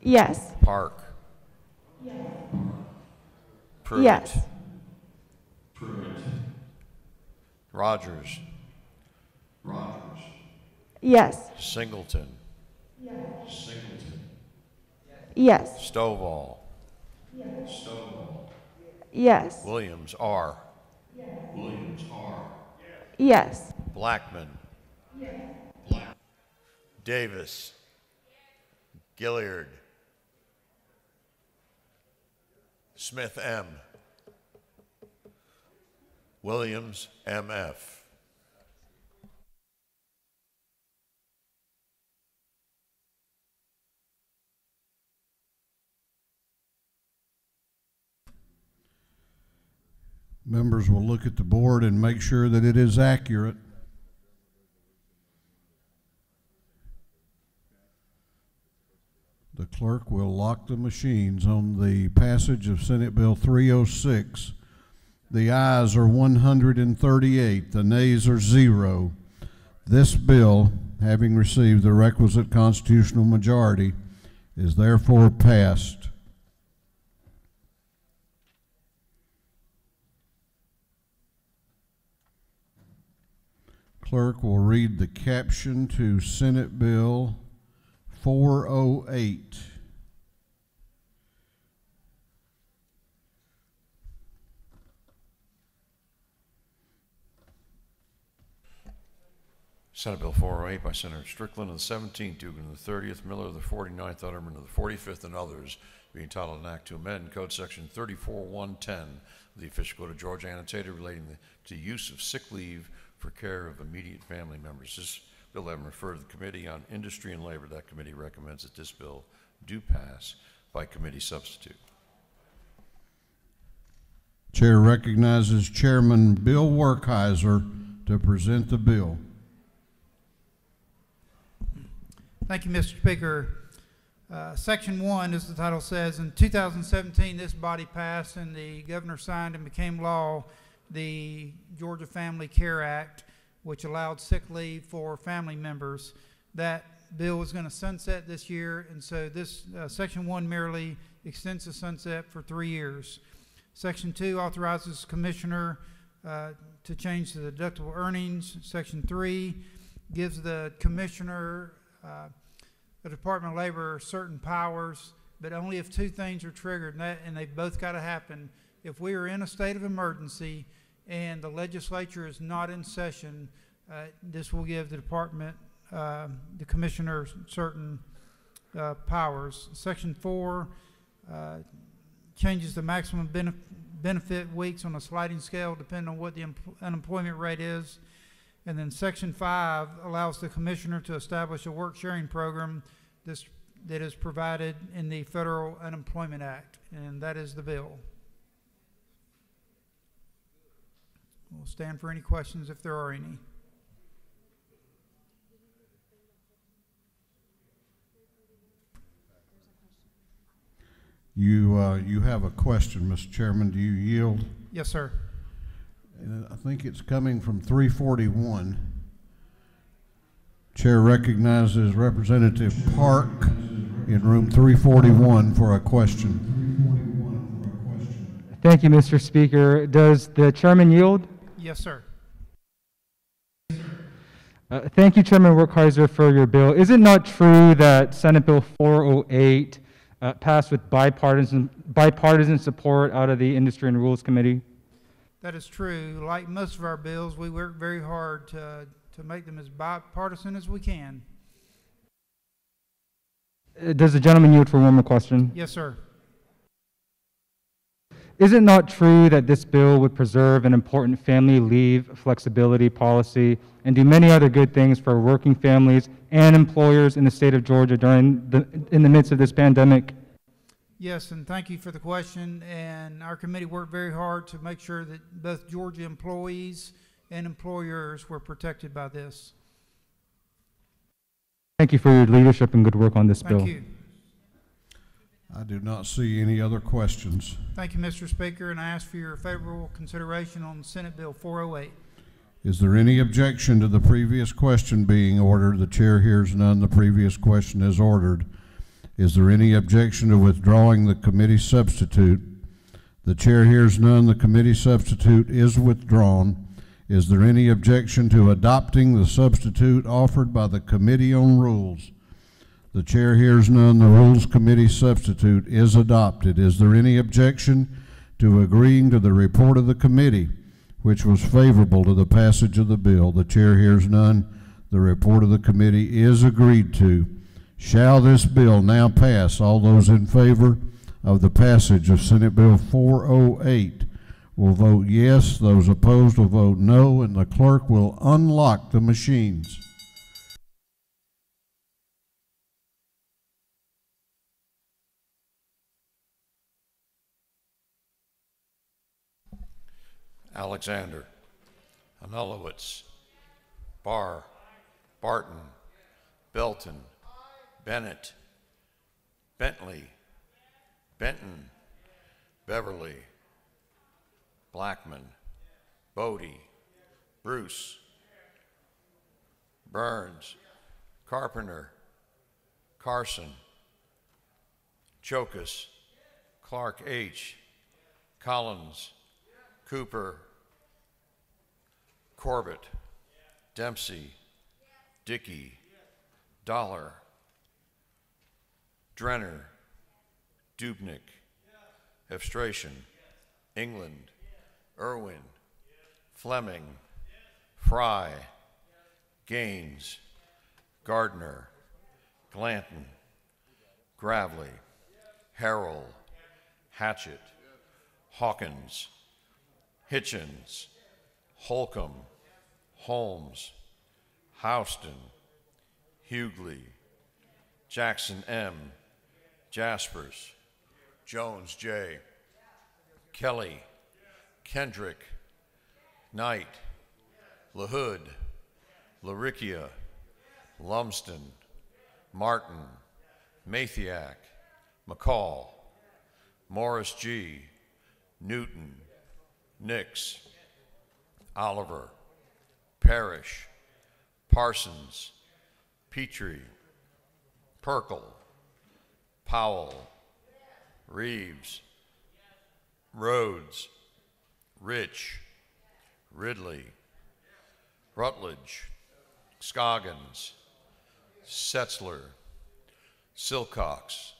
Yes. Park. Pruitt. Yes. Pruitt. Rogers. Rogers. Yes. Singleton. Singleton. Yes. Stovall. Stovall. Yes. Williams, R. Williams, R. Yes. Blackman. Black. Davis. Gilliard. Smith, M. Williams, M.F. Members will look at the board and make sure that it is accurate. The clerk will lock the machines on the passage of Senate Bill 306. The ayes are 138, the nays are 0. This bill, having received the requisite constitutional majority, is therefore passed. Clerk will read the caption to Senate Bill 408. Senate Bill 408 by Senator Strickland of the 17th, Dugan of the 30th, Miller of the 49th, Utterman of the 45th, and others, being entitled an act to amend Code Section 34110 of the Official Code of Georgia, annotated relating to use of sick leave for care of immediate family members. This bill having referred to the Committee on Industry and Labor, that committee recommends that this bill do pass by committee substitute. Chair recognizes Chairman Bill Werkheiser to present the bill. Thank you, Mr. Speaker. Section 1, as the title says, in 2017, this body passed and the governor signed and became law the Georgia Family Care Act, which allowed sick leave for family members. That bill is going to sunset this year, and so this Section 1 merely extends the sunset for 3 years. Section 2 authorizes the commissioner to change the deductible earnings. Section 3 gives the commissioner, the Department of Labor, certain powers, but only if two things are triggered, and they've both got to happen. If we are in a state of emergency and the legislature is not in session, this will give the department, the commissioner, certain powers. Section 4 changes the maximum benefit weeks on a sliding scale depending on what the unemployment rate is. And then Section 5 allows the commissioner to establish a work sharing program that is provided in the Federal Unemployment Act, and that is the bill. We'll stand for any questions if there are any. You have a question, Mr. Chairman. Do you yield? Yes, sir. And I think it's coming from 341. Chair recognizes Representative Park in room 341 for a question. Thank you, Mr. Speaker. Does the chairman yield? Yes, sir. Thank you, Chairman Werkheiser, for your bill. Is it not true that Senate Bill 408 passed with bipartisan support out of the Industry and Rules Committee? That is true. Like most of our bills, we work very hard to make them as bipartisan as we can. Does the gentleman yield for one more question? Yes, sir. Is it not true that this bill would preserve an important family leave flexibility policy and do many other good things for working families and employers in the state of Georgia in the midst of this pandemic? Yes, and thank you for the question. And our committee worked very hard to make sure that both Georgia employees and employers were protected by this. Thank you for your leadership and good work on this bill. Thank you. I do not see any other questions. Thank you, Mr. Speaker, and I ask for your favorable consideration on Senate Bill 408. Is there any objection to the previous question being ordered? The chair hears none. The previous question is ordered. Is there any objection to withdrawing the committee substitute? The chair hears none. The committee substitute is withdrawn. Is there any objection to adopting the substitute offered by the Committee on Rules? The chair hears none. The Rules Committee substitute is adopted. Is there any objection to agreeing to the report of the committee, which was favorable to the passage of the bill? The chair hears none. The report of the committee is agreed to. Shall this bill now pass? All those in favor of the passage of Senate Bill 408 will vote yes. Those opposed will vote no, and the clerk will unlock the machines. Alexander, Anulowitz, Barr, Barton, Belton, Bennett, Bentley, Benton, Beverly, Blackman, Bodie, Bruce, Burns, Carpenter, Carson, Chokas, Clark H., Collins, Cooper, Corbett, Dempsey, Dickey, Dollar, Drenner, Dubnik, Efstration, England, Irwin, Fleming, Fry, Gaines, Gardner, Glanton, Gravely, Harrell, Hatchett, Hawkins, Hitchens, Holcomb, Holmes, Houston, Hughley, Jackson M., Jaspers, Jones J., Kelly, Kendrick, Knight, LaHood, Laricchia, Lumsden, Martin, Mathiak, McCall, Morris G., Newton, Nix, Oliver, Parrish, Parsons, Petrie, Perkle, Powell, Reeves, Rhodes, Rich, Ridley, Rutledge, Scoggins, Setzler, Silcox,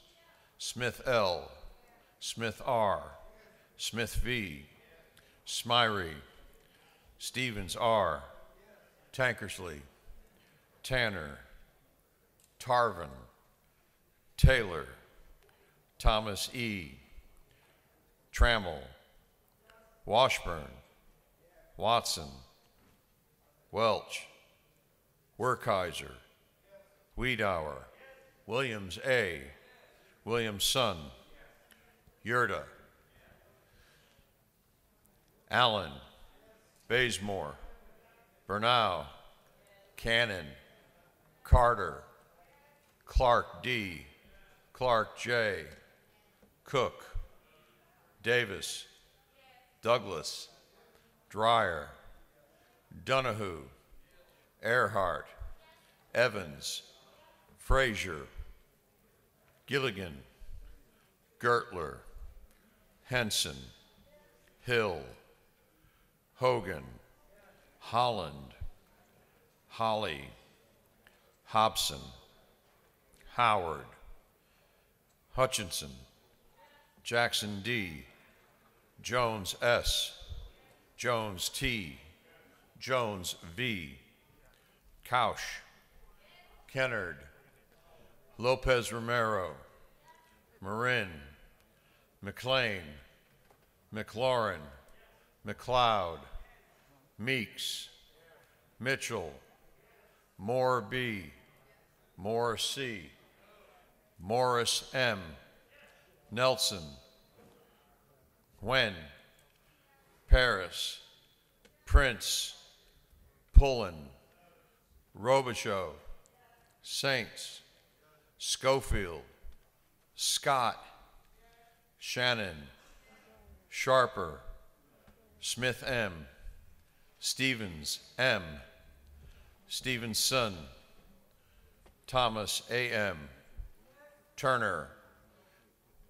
Smith L., Smith R., Smith V., Smyrie, Stevens R., Tankersley, Tanner, Tarvin, Taylor, Thomas E., Trammell, Washburn, Watson, Welch, Werkheiser, Wiedauer, Williams A., Williamson, Yurda, Allen, Bazemore, Bernau, Cannon, Carter, Clark D., Clark J., Cook, Davis, Douglas, Dreyer, Donahue, Earhart, Evans, Frazier, Gilligan, Gertler, Henson, Hill, Hogan, Holland, Holly, Hobson, Howard, Hutchinson, Jackson D., Jones S., Jones T., Jones V., Couch, Kennard, Lopez Romero, Marin, McLean, McLaurin, McLeod, Meeks, Mitchell, Moore B., Moore C., Morris M., Nelson, Wen, Paris, Prince, Pullen, Robichaux, Saints, Schofield, Scott, Shannon, Sharper, Smith M, Stevens M, Stevenson, Thomas A.M., Turner,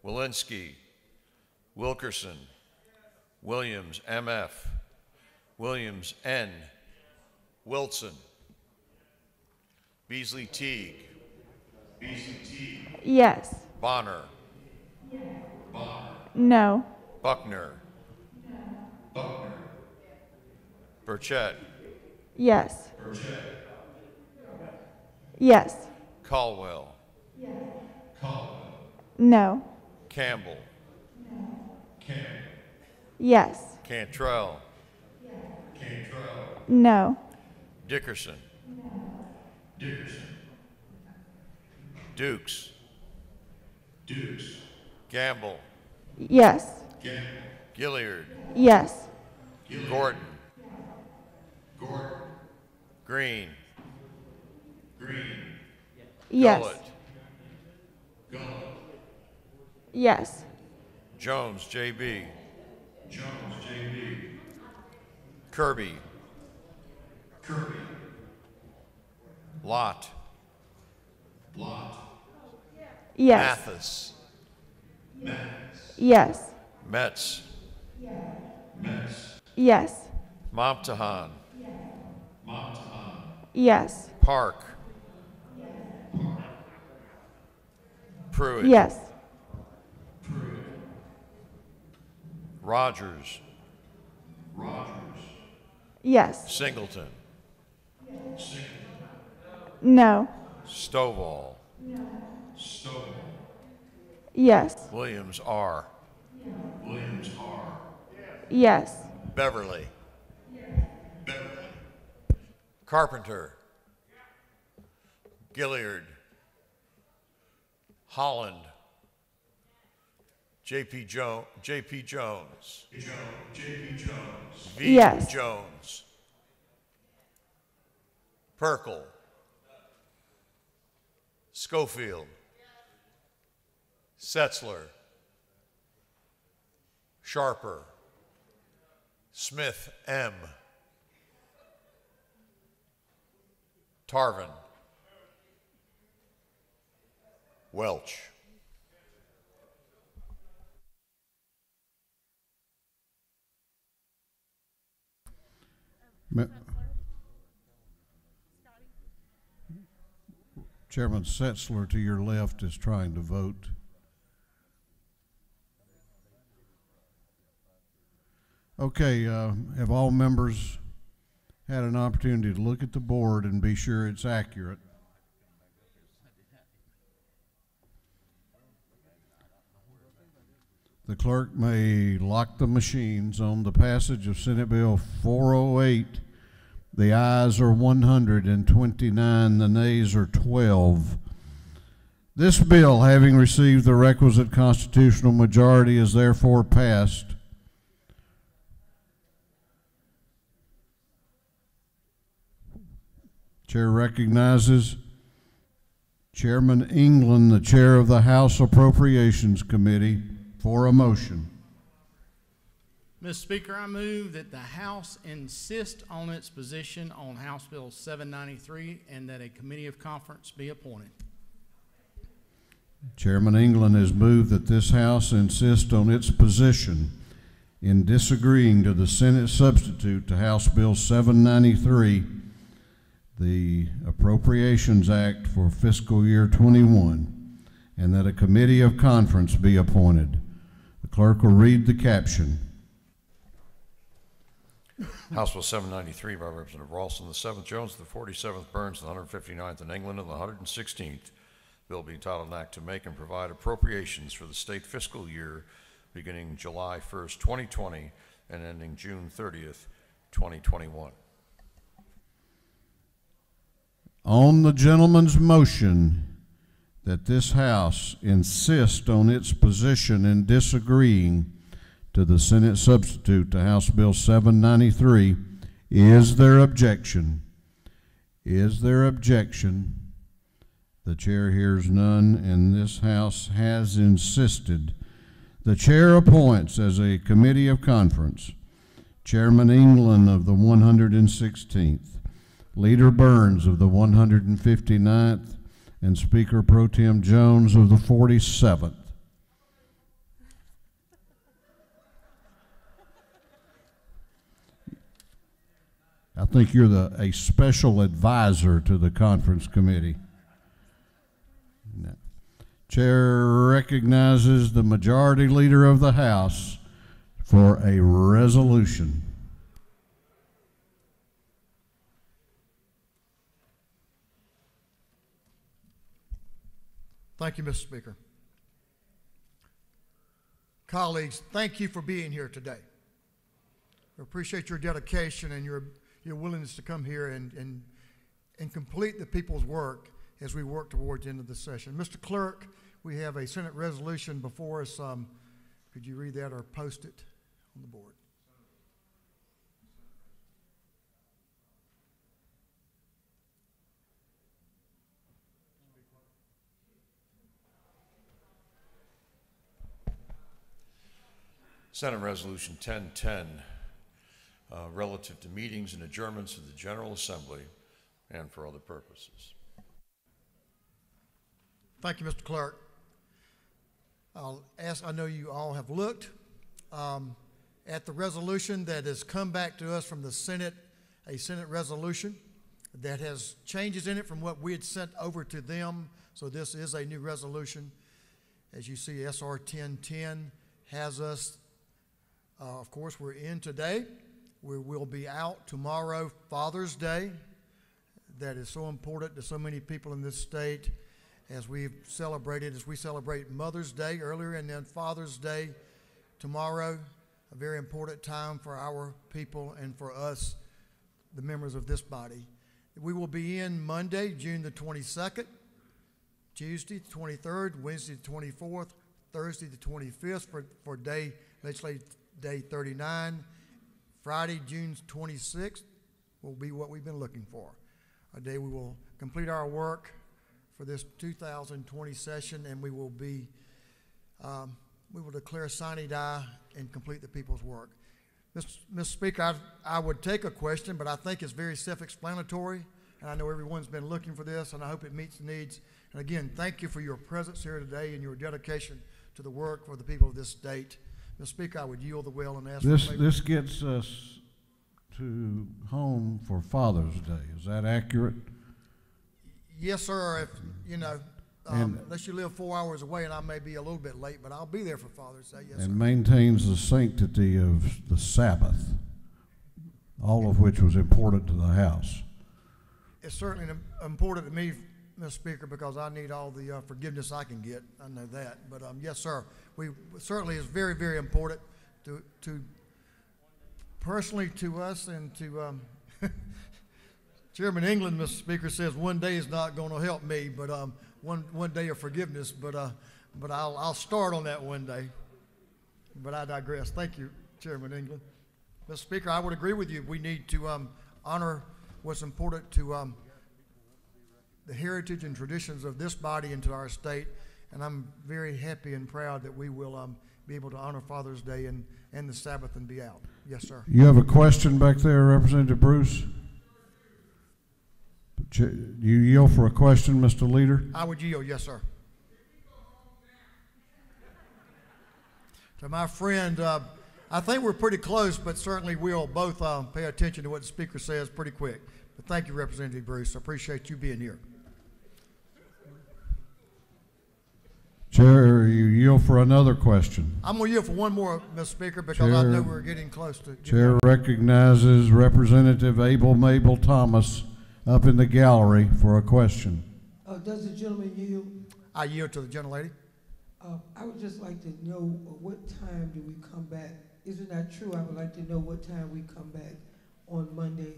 Walensky, Wilkerson, Williams M.F., Williams N., Wilson, Beasley Teague, Yes. Bonner, No. Buckner, Burchett, Yes. Yes. Caldwell, No. Campbell, Yes. Cantrell, No. Dickerson, Dukes, Gamble, Yes. Gilliard, Yes. Gordon, Green, Yes. Gullett, Yes. Jones, J.B., Kirby, Lott, Yes. Mathis, Yes. Metz, Yes. Momtahan, Yes. Park, Pruitt, Yes. Rogers, Yes. Singleton, No. Stovall, Yes. Williams R, Yes. Beverly, Carpenter, Gilliard, Holland, J.P. Jones, V. Yes. Jones, Perkel, Schofield, Setzler, Sharper, Smith M, Tarvin, Welch. Chairman Setzler to your left is trying to vote. Okay, have all members had an opportunity to look at the board and be sure it's accurate? The clerk may lock the machines on the passage of Senate Bill 408. The ayes are 129, the nays are 12. This bill, having received the requisite constitutional majority, is therefore passed. Chair recognizes Chairman England, the chair of the House Appropriations Committee, for a motion. Mr. Speaker, I move that the House insist on its position on House Bill 793 and that a committee of conference be appointed. Chairman England has moved that this House insist on its position in disagreeing to the Senate substitute to House Bill 793, the Appropriations Act for fiscal year 21, and that a committee of conference be appointed. The clerk will read the caption. House Bill 793 by Representative Ralston, the 7th Jones, the 47th Burns, the 159th in England, and the 116th. Bill being titled an act to make and provide appropriations for the state fiscal year beginning July 1st, 2020 and ending June 30th, 2021. On the gentleman's motion that this House insist on its position in disagreeing to the Senate substitute to House Bill 793, Is there objection? Is there objection? The chair hears none, and this House has insisted. The chair appoints as a committee of conference Chairman England of the 116th, Leader Burns of the 159th, and Speaker Pro Tem Jones of the 47th. I think you're a special advisor to the conference committee. No. Chair recognizes the majority leader of the House for a resolution. Thank you, Mr. Speaker. Colleagues, thank you for being here today. We appreciate your dedication and your willingness to come here and complete the people's work as we work towards the end of the session. Mr. Clerk, we have a Senate resolution before us. Could you read that or post it on the board? Senate Resolution 1010, relative to meetings and adjournments of the General Assembly and for other purposes. Thank you, Mr. Clerk. I know you all have looked at the resolution that has come back to us from the Senate, a Senate resolution that has changes in it from what we had sent over to them. So this is a new resolution. As you see, SR 1010 has us, of course, we're in today. We will be out tomorrow, Father's Day. That is so important to so many people in this state as we celebrate Mother's Day earlier and then Father's Day tomorrow, a very important time for our people and for us, the members of this body. We will be in Monday, June the 22nd, Tuesday the 23rd, Wednesday the 24th, Thursday the 25th for legislative day 39. Friday, June 26th will be what we've been looking for. A day we will complete our work for this 2020 session, and we will declare sine die and complete the people's work. Mr. Speaker, I would take a question, but I think it's very self-explanatory, and I know everyone's been looking for this, and I hope it meets the needs. And again, thank you for your presence here today and your dedication to the work for the people of this state. Mr. Speaker, I would yield the will and ask this gets us to home for Father's Day. Is that accurate? Yes, sir. If you know, unless you live 4 hours away, and I may be a little bit late, but I'll be there for Father's Day. Yes, and sir. Maintains the sanctity of the Sabbath, all of which was important to the House. It's certainly important to me, Mr. Speaker, because I need all the forgiveness I can get. I know that. But yes, sir, we certainly is very, very important to personally to us and to Chairman England, Mr. Speaker, says one day is not going to help me, but one day of forgiveness. But I'll start on that one day. But I digress. Thank you, Chairman England. Mr. Speaker, I would agree with you. We need to honor what's important to the heritage and traditions of this body and to our state. And I'm very happy and proud that we will be able to honor Father's Day and the Sabbath and be out. Yes, sir. You have a question back there, Representative Bruce? You yield for a question, Mr. Leader? I would yield, yes, sir. To my friend, I think we're pretty close, but certainly we'll both pay attention to what the Speaker says pretty quick. But thank you, Representative Bruce. I appreciate you being here. Chair, you yield for another question. I'm going to yield for one more, Mr. Speaker, because I know we're getting close to. Chair recognizes Representative Abel Mabel Thomas up in the gallery for a question. Does the gentleman yield? I yield to the gentlelady. I would just like to know what time do we come back? Is it not true? I would like to know what time we come back on Monday.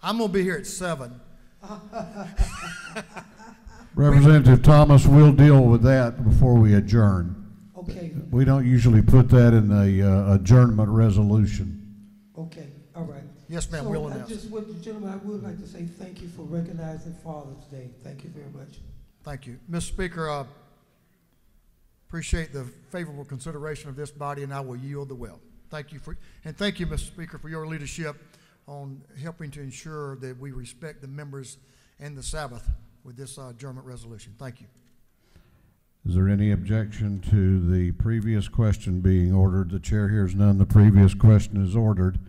I'm going to be here at 7. Representative Thomas, we'll deal with that before we adjourn. Okay. We don't usually put that in the adjournment resolution. Okay, all right. Yes, ma'am, So we'll I announce. just would, gentlemen, I would like to say thank you for recognizing Father's Day. Thank you very much. Thank you. Mr. Speaker, appreciate the favorable consideration of this body, and I will yield the well. Thank you thank you, Mr. Speaker, for your leadership on helping to ensure that we respect the members and the Sabbath with this adjournment resolution. Thank you. Is there any objection to the previous question being ordered? The chair hears none. The previous question is ordered.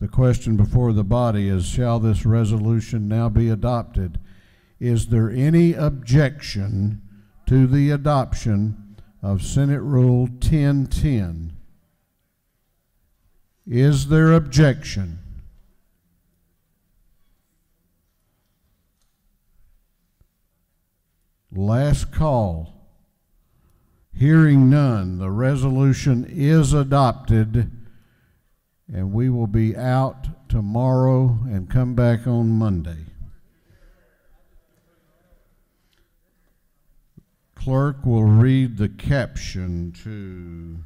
The question before the body is, shall this resolution now be adopted? Is there any objection to the adoption of Senate Rule 1010? Is there objection? Last call. Hearing none, the resolution is adopted, and we will be out tomorrow and come back on Monday. Clerk will read the caption to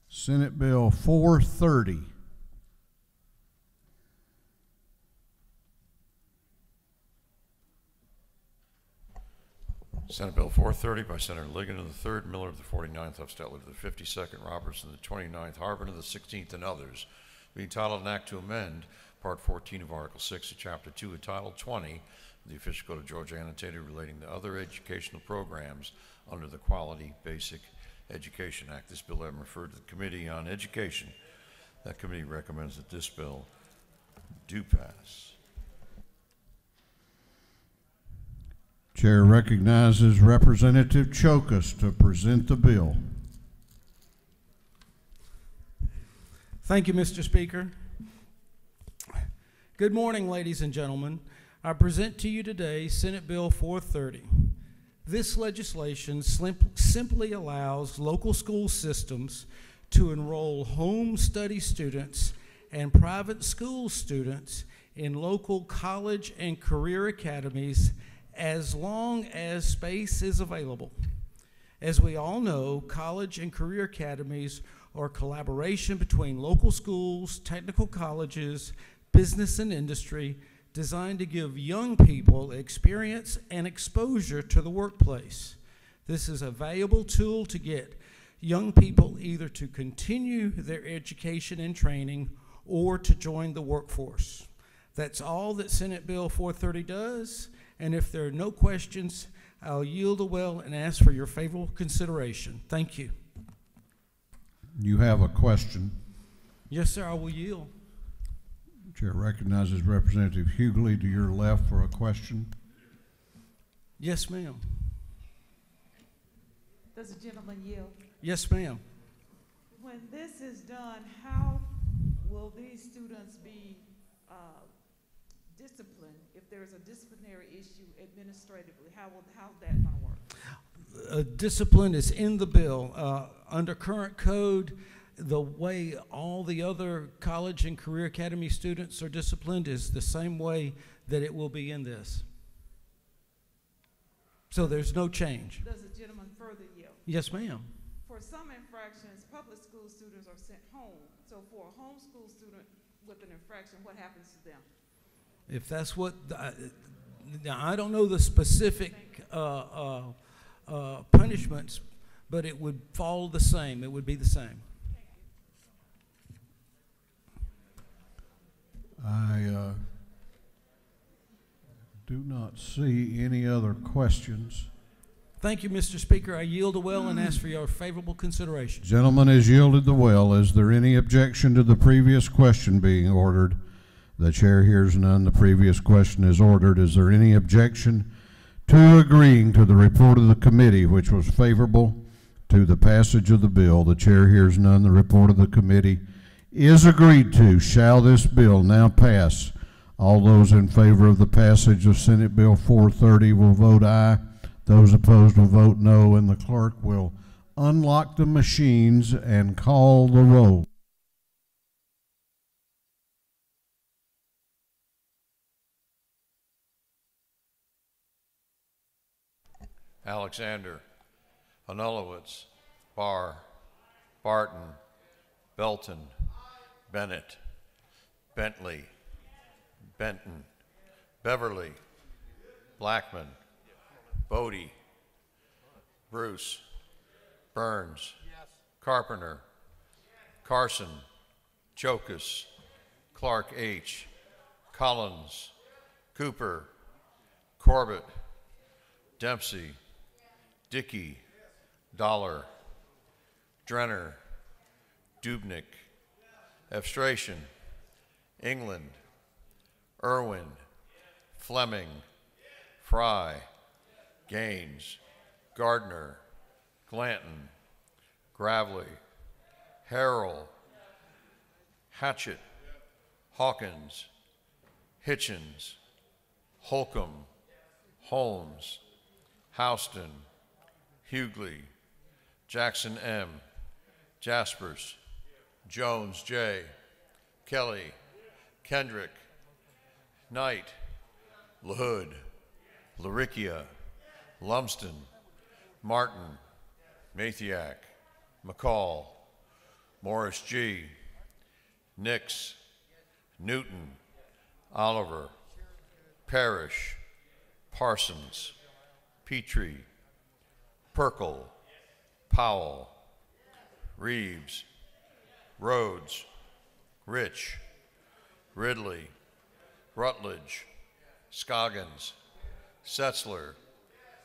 Senate Bill 430. Senate Bill 430 by Senator Ligon of the 3rd, Miller of the 49th, Hufstetler of the 52nd, Robertson of the 29th, Harbin of the 16th, and others, being titled an act to amend Part 14 of Article 6 of Chapter 2 and Title 20 of the Official Code of Georgia annotated relating to other educational programs under the Quality Basic Education Act. This bill has been referred to the Committee on Education. That committee recommends that this bill do pass. Chair recognizes Representative Chokas to present the bill. Thank you, Mr. Speaker. Good morning, ladies and gentlemen. I present to you today Senate Bill 430. This legislation simply allows local school systems to enroll home study students and private school students in local college and career academies as long as space is available. As we all know, college and career academies are collaboration between local schools, technical colleges, business and industry, designed to give young people experience and exposure to the workplace. This is a valuable tool to get young people either to continue their education and training or to join the workforce. That's all that Senate Bill 430 does. And if there are no questions, I'll yield the well and ask for your favorable consideration. Thank you. You have a question. Yes, sir, I will yield. Chair recognizes Representative Hughley to your left for a question. Yes, ma'am. Does the gentleman yield? Yes, ma'am. When this is done, how will these students be disciplined if there's a disciplinary issue administratively? How's that going to work? Discipline is in the bill. Under current code, the way all the other college and career academy students are disciplined is the same way that it will be in this. So there's no change. Does the gentleman further yield? Yes, ma'am. For some infractions, public school students are sent home. So for a homeschool student with an infraction, what happens to them? If that's what, now I don't know the specific punishments, but it would fall the same. It would be the same. I do not see any other questions. Thank you, Mr. Speaker. I yield the well and ask for your favorable consideration. Gentleman has yielded the well. Is there any objection to the previous question being ordered? The chair hears none. The previous question is ordered. Is there any objection to agreeing to the report of the committee, which was favorable to the passage of the bill? The chair hears none. The report of the committee is agreed to. Shall this bill now pass? All those in favor of the passage of Senate Bill 430 will vote aye. Those opposed will vote no, and the clerk will unlock the machines and call the roll. Alexander, Hanulowitz, Barr, Barton, Belton, Bennett, Bentley, Benton, Beverly, Blackman, Bodie, Bruce, Burns, Carpenter, Carson, Chokus, Clark H., Collins, Cooper, Corbett, Dempsey, Dickey, Dollar, Drenner, Dubnik, Evstration, England, Irwin, Fleming, Fry, Gaines, Gardner, Glanton, Gravely, Harrell, Hatchett, Hawkins, Hitchens, Holcomb, Holmes, Houston, Hughley, Jackson M., Jaspers, Jones J., Kelly, Kendrick, Knight, LaHood, Laricchia, Lumsden, Martin, Mathiak, McCall, Morris G., Nix, Newton, Oliver, Parrish, Parsons, Petrie, Perkle, Powell, Reeves, Rhodes, Rich, Ridley, Rutledge, Scoggins, Setzler,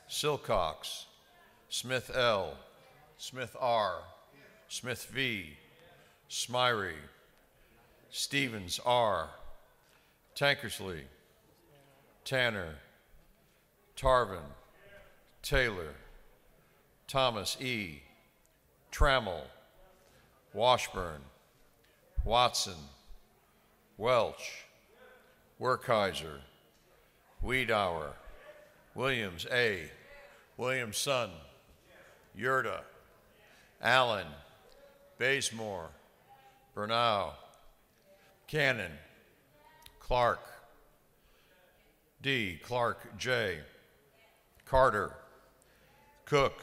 Silcox, Smith L., Smith R., Smith V., Smyrie, Stevens R., Tankersley, Tanner, Tarvin, Taylor, Thomas E., Trammell, Washburn, Watson, Welch, Werkheiser, Wiedauer, Williams A., Williamson, Yurda, Allen, Bazemore, Bernau, Cannon, Clark, D. Clark J., Carter, Cook,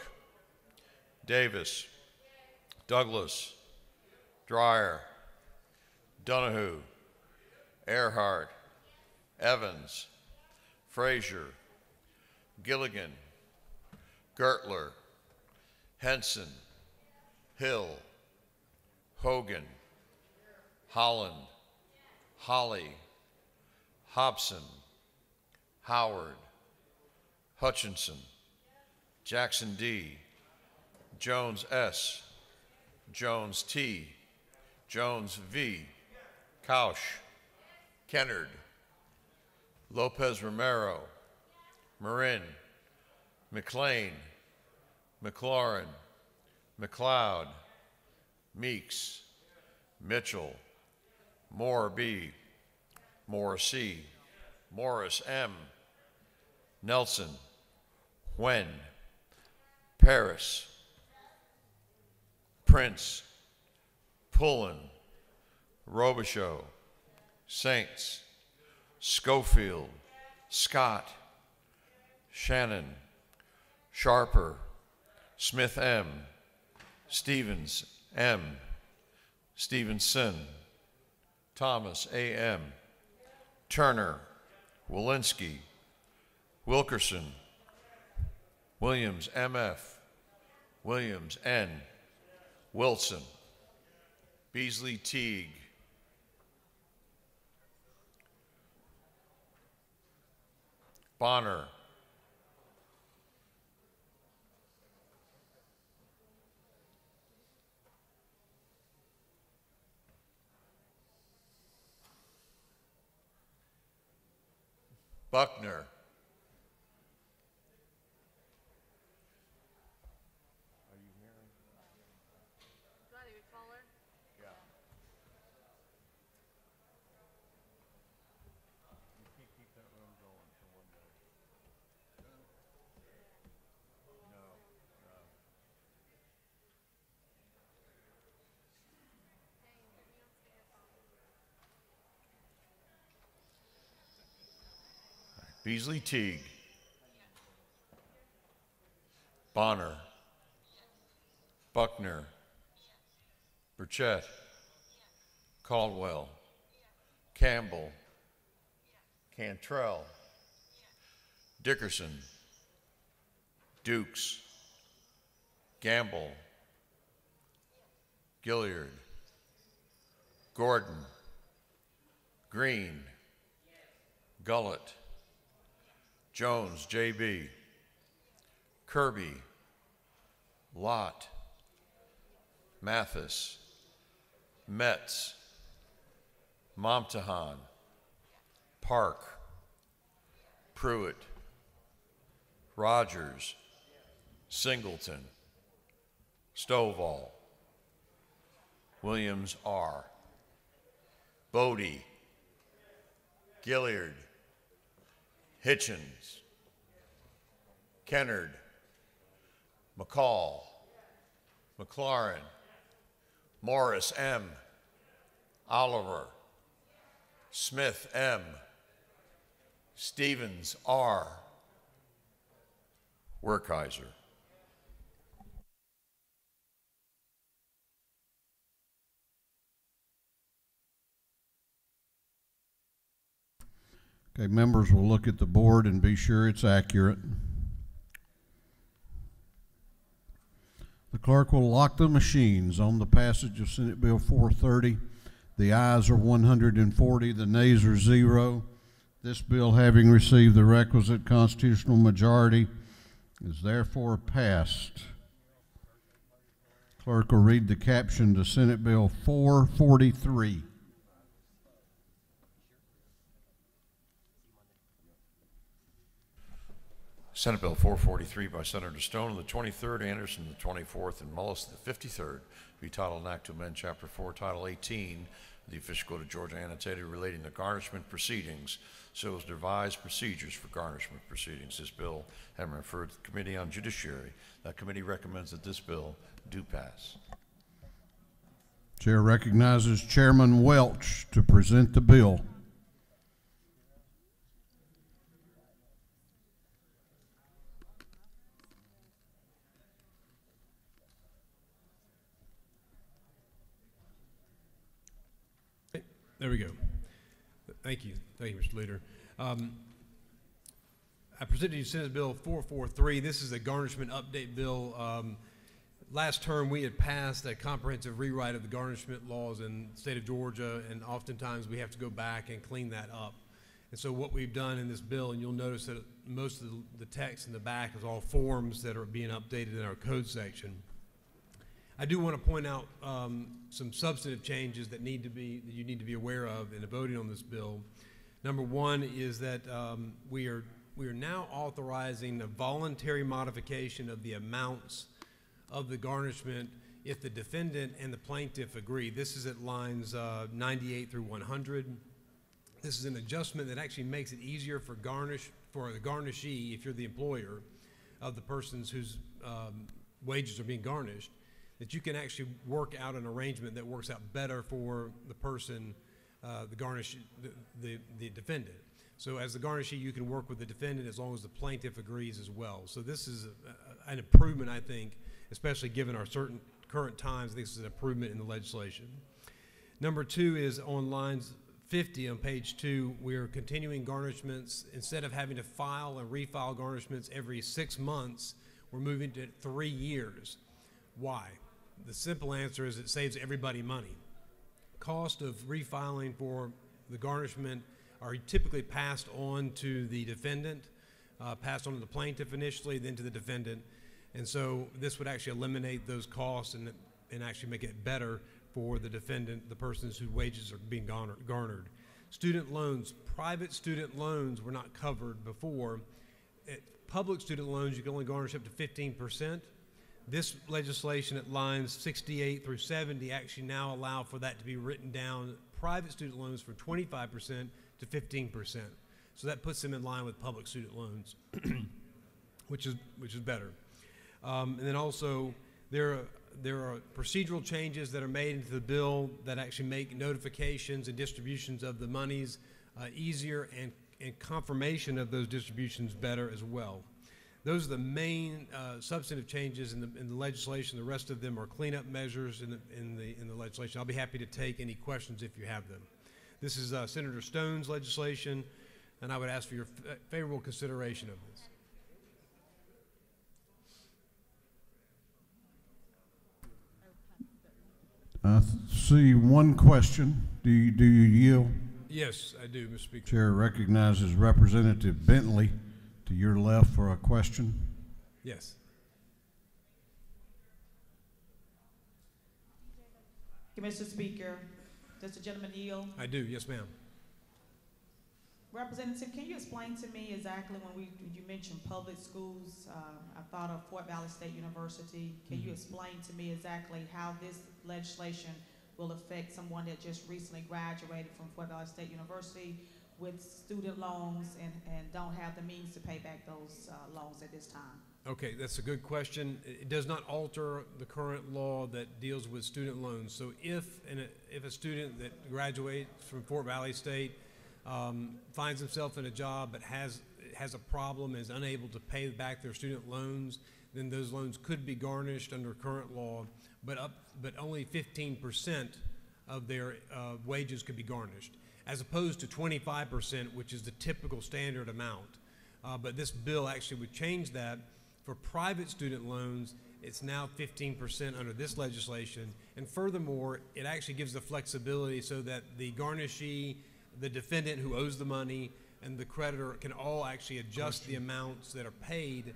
Davis, Douglas, Dreyer, Donahue, Earhart, Evans, Frazier, Gilligan, Gertler, Henson, Hill, Hogan, Holland, Holly, Hobson, Howard, Hutchinson, Jackson D., Jones S., Jones T., Jones V., Kausch, Kennard, Lopez Romero, Marin, McLean, McLaurin, McLeod, Meeks, Mitchell, Moore B., Morrissey, Morris M., Nelson, Wen, Paris, Prince, Pullen, Robichaux, Saints, Schofield, Scott, Shannon, Sharper, Smith M., Stevens M., Stevenson, Thomas A.M., Turner, Walensky, Wilkerson, Williams M.F., Williams N., Wilson, Beasley Teague, Bonner, Buckner, Beasley Teague, Bonner, Buckner, Burchett, Caldwell, Campbell, Cantrell, Dickerson, Dukes, Gamble, Gilliard, Gordon, Green, Gullett, Jones, J.B., Kirby, Lott, Mathis, Metz, Momtahan, Park, Pruitt, Rogers, Singleton, Stovall, Williams R., Bodie, Gilliard, Hitchens, Kennard, McCall, McLaurin, Morris M., Oliver, Smith M., Stevens R., Werkheiser. Okay, members will look at the board and be sure it's accurate. The clerk will lock the machines on the passage of Senate Bill 430. The ayes are 140, the nays are 0. This bill, having received the requisite constitutional majority, is therefore passed. Clerk will read the caption to Senate Bill 443. Senate Bill 443 by Senator Stone on the 23rd, Anderson the 24th, and Mullis the 53rd, be titled an act to amend Chapter 4, Title 18 of the Official Code of Georgia annotated relating to garnishment proceedings, so as to devise procedures for garnishment proceedings. This bill having referred to the Committee on Judiciary. That committee recommends that this bill do pass. Chair recognizes Chairman Welch to present the bill. There we go. Thank you, Mr. Leader. I presented you Senate Bill 443. This is a garnishment update bill. Last term, we had passed a comprehensive rewrite of the garnishment laws in the state of Georgia, and oftentimes we have to go back and clean that up. And so what we've done in this bill, and you'll notice that most of the text in the back is all forms that are being updated in our code section. I do want to point out some substantive changes that you need to be aware of in voting on this bill. Number one is that we are now authorizing a voluntary modification of the amounts of the garnishment if the defendant and the plaintiff agree. This is at lines 98 through 100. This is an adjustment that actually makes it easier for the garnishee, if you're the employer of the persons whose wages are being garnished, that you can actually work out an arrangement that works out better for the person, the defendant. So as the garnishee, you can work with the defendant as long as the plaintiff agrees as well. So this is an improvement, I think, especially given our certain current times. This is an improvement in the legislation. Number two is on lines 50 on page 2, we are continuing garnishments. Instead of having to file and refile garnishments every 6 months, we're moving to 3 years. Why? The simple answer is it saves everybody money. Cost of refiling for the garnishment are typically passed on to the defendant, passed on to the plaintiff initially, then to the defendant. And so this would actually eliminate those costs and actually make it better for the defendant, the persons whose wages are being garnered. Student loans, private student loans were not covered before. Public student loans, you can only garnish up to 15%. This legislation at lines 68 through 70 actually now allow for that to be written down, private student loans from 25% to 15%. So that puts them in line with public student loans, which is better. And then also there are procedural changes that are made into the bill that actually make notifications and distributions of the monies easier and confirmation of those distributions better as well. those are the main substantive changes in the legislation. The rest of them are cleanup measures in the legislation. I'll be happy to take any questions if you have them. This is Senator Stone's legislation, and I would ask for your favorable consideration of this. I see one question. Do you yield? Yes, I do, Mr. Speaker. Chair recognizes Representative Bentley to your left for a question. Yes. Mr. Speaker, does the gentleman yield? I do, yes, ma'am. Representative, can you explain to me exactly when you mentioned public schools, I thought of Fort Valley State University. Can you explain to me exactly how this legislation will affect someone that just recently graduated from Fort Valley State University with student loans and don't have the means to pay back those loans at this time? Okay, that's a good question. It does not alter the current law that deals with student loans. So if a student that graduates from Fort Valley State finds himself in a job but has a problem and is unable to pay back their student loans, then those loans could be garnished under current law, but only 15% of their wages could be garnished, as opposed to 25%, which is the typical standard amount. But this bill actually would change that. For private student loans, it's now 15% under this legislation, and furthermore, it actually gives the flexibility so that the garnishee, the defendant who owes the money, and the creditor can all actually adjust the amounts that are paid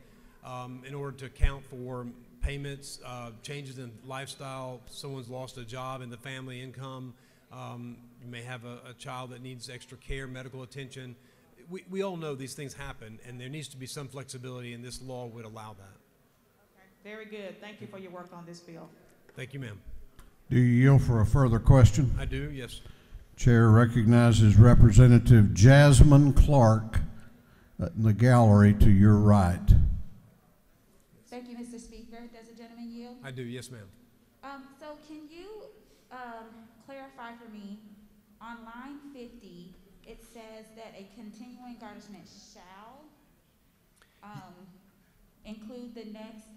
in order to account for payments, changes in lifestyle. Someone's lost a job in the family income. You may have a child that needs extra care, medical attention. We all know these things happen, and there needs to be some flexibility, and this law would allow that. Okay. Very good. Thank you for your work on this bill. Thank you, ma'am. Do you yield for a further question? I do, yes. Chair recognizes Representative Jasmine Clark in the gallery to your right. Thank you, Mr. Speaker. Does the gentleman yield? I do, yes, ma'am. So can you clarify for me, on line 50, it says that a continuing garnishment shall include the next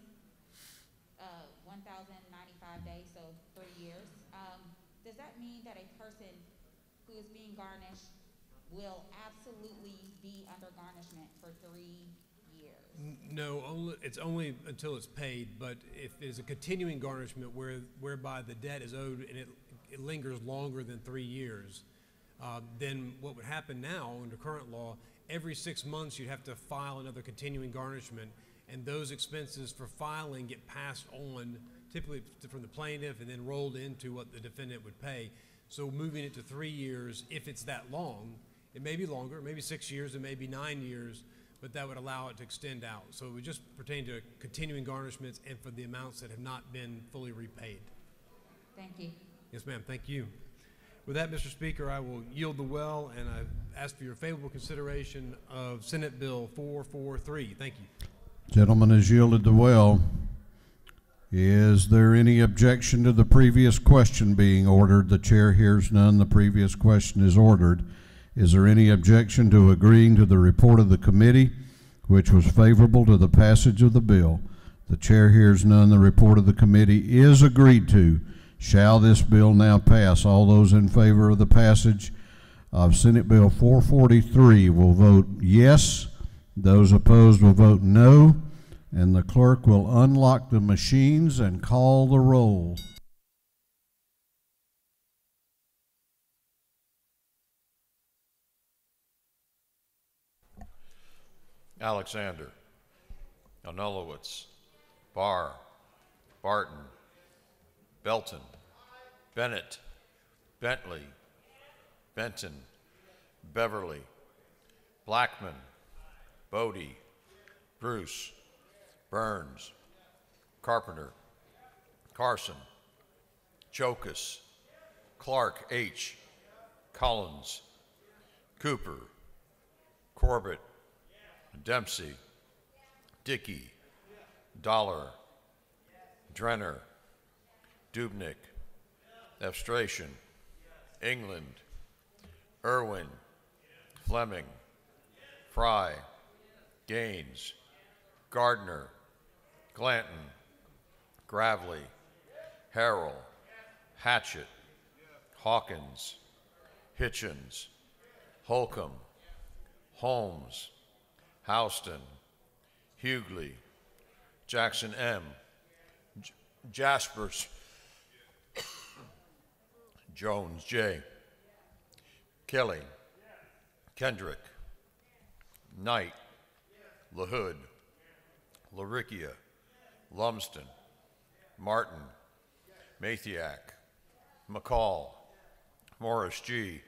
1,095 days, so 3 years. Does that mean that a person who is being garnished will absolutely be under garnishment for 3 years? No, it's only until it's paid, but if there's a continuing garnishment whereby the debt is owed and it lingers longer than 3 years, then what would happen now under current law, every 6 months you'd have to file another continuing garnishment, and those expenses for filing get passed on typically from the plaintiff and then rolled into what the defendant would pay. So moving it to 3 years, if it's that long, it may be longer, maybe 6 years, it may be 9 years, but that would allow it to extend out. So it would just pertain to continuing garnishments and for the amounts that have not been fully repaid. Thank you. Yes, ma'am, thank you. With that, Mr. Speaker, I will yield the well, and I ask for your favorable consideration of Senate Bill 443. Thank you. Gentleman has yielded the well. Is there any objection to the previous question being ordered? The chair hears none. The previous question is ordered. Is there any objection to agreeing to the report of the committee, which was favorable to the passage of the bill? The chair hears none. The report of the committee is agreed to. Shall this bill now pass? All those in favor of the passage of Senate Bill 443 will vote yes. Those opposed will vote no. And the clerk will unlock the machines and call the roll. Alexander, Onulowitz, Barr, Barton, Belton, Bennett, Bentley, Benton, Beverly, Blackman, Bodie, Bruce, Burns, Carpenter, Carson, Chokus, Clark H., Collins, Cooper, Corbett, Dempsey, Dickey, Dollar, Drenner, Dubnik, Efstration, England, Irwin, Fleming, Fry, Gaines, Gardner, Glanton, Gravely, Harrell, Hatchett, Hawkins, Hitchens, Holcomb, Holmes, Houston, Hughley, Jackson M., Jaspers, Jones J., Kelly, Kendrick, Knight, LaHood, Laricchia, Lumsden, Martin, Mathiak, McCall, Morris G.,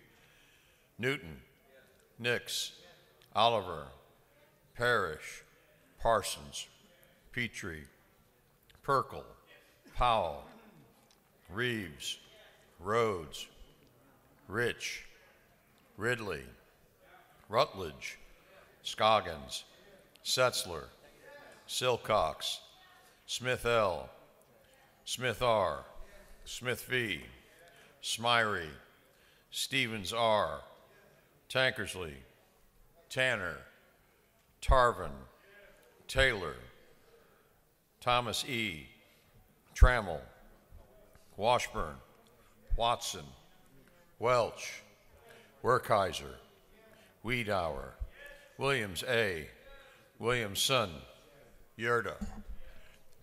Newton, Nix, Oliver, Parrish, Parsons, Petrie, Perkle, Powell, Reeves, Rhodes, Rich, Ridley, Rutledge, Scoggins, Setzler, Silcox, Smith L., Smith R., Smith V., Smyrie, Stevens R., Tankersley, Tanner, Tarvin, Taylor, Thomas E., Trammell, Washburn, Watson, Welch, Werkheiser, Wiedauer, Williams A., Williamson, Yerda,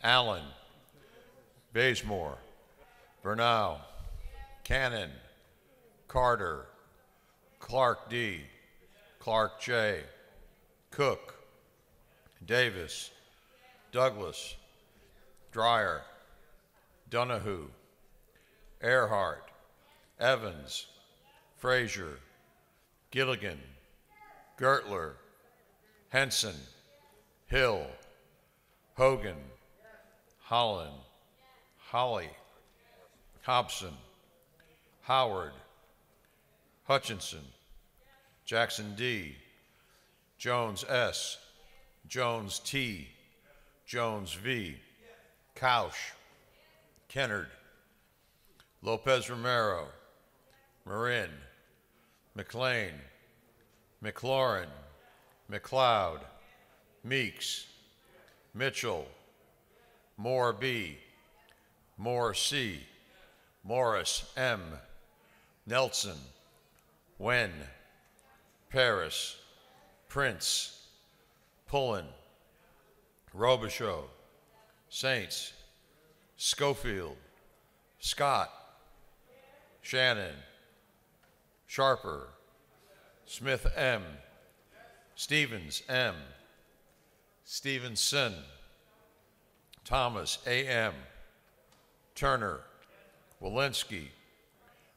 Allen, Bazemore, Bernau, Cannon, Carter, Clark D., Clark J., Cook, Davis, Douglas, Dreyer, Donahue, Earhart, Evans, Frazier, Gilligan, Gertler, Henson, Hill, Hogan, Holland, Holly, Hobson, Howard, Hutchinson, Jackson D., Jones S., Jones T., Jones V., Couch, Kennard, Lopez Romero, Marin, McLean, McLaurin, McLeod, Meeks, Mitchell, Moore B., Moore C., Morris M., Nelson, Wen, Paris, Prince, Pullen, Robichaud, Saints, Schofield, Scott, Shannon, Sharper, Smith M., Stevens M., Stevenson, Thomas A.M., Turner, Walensky,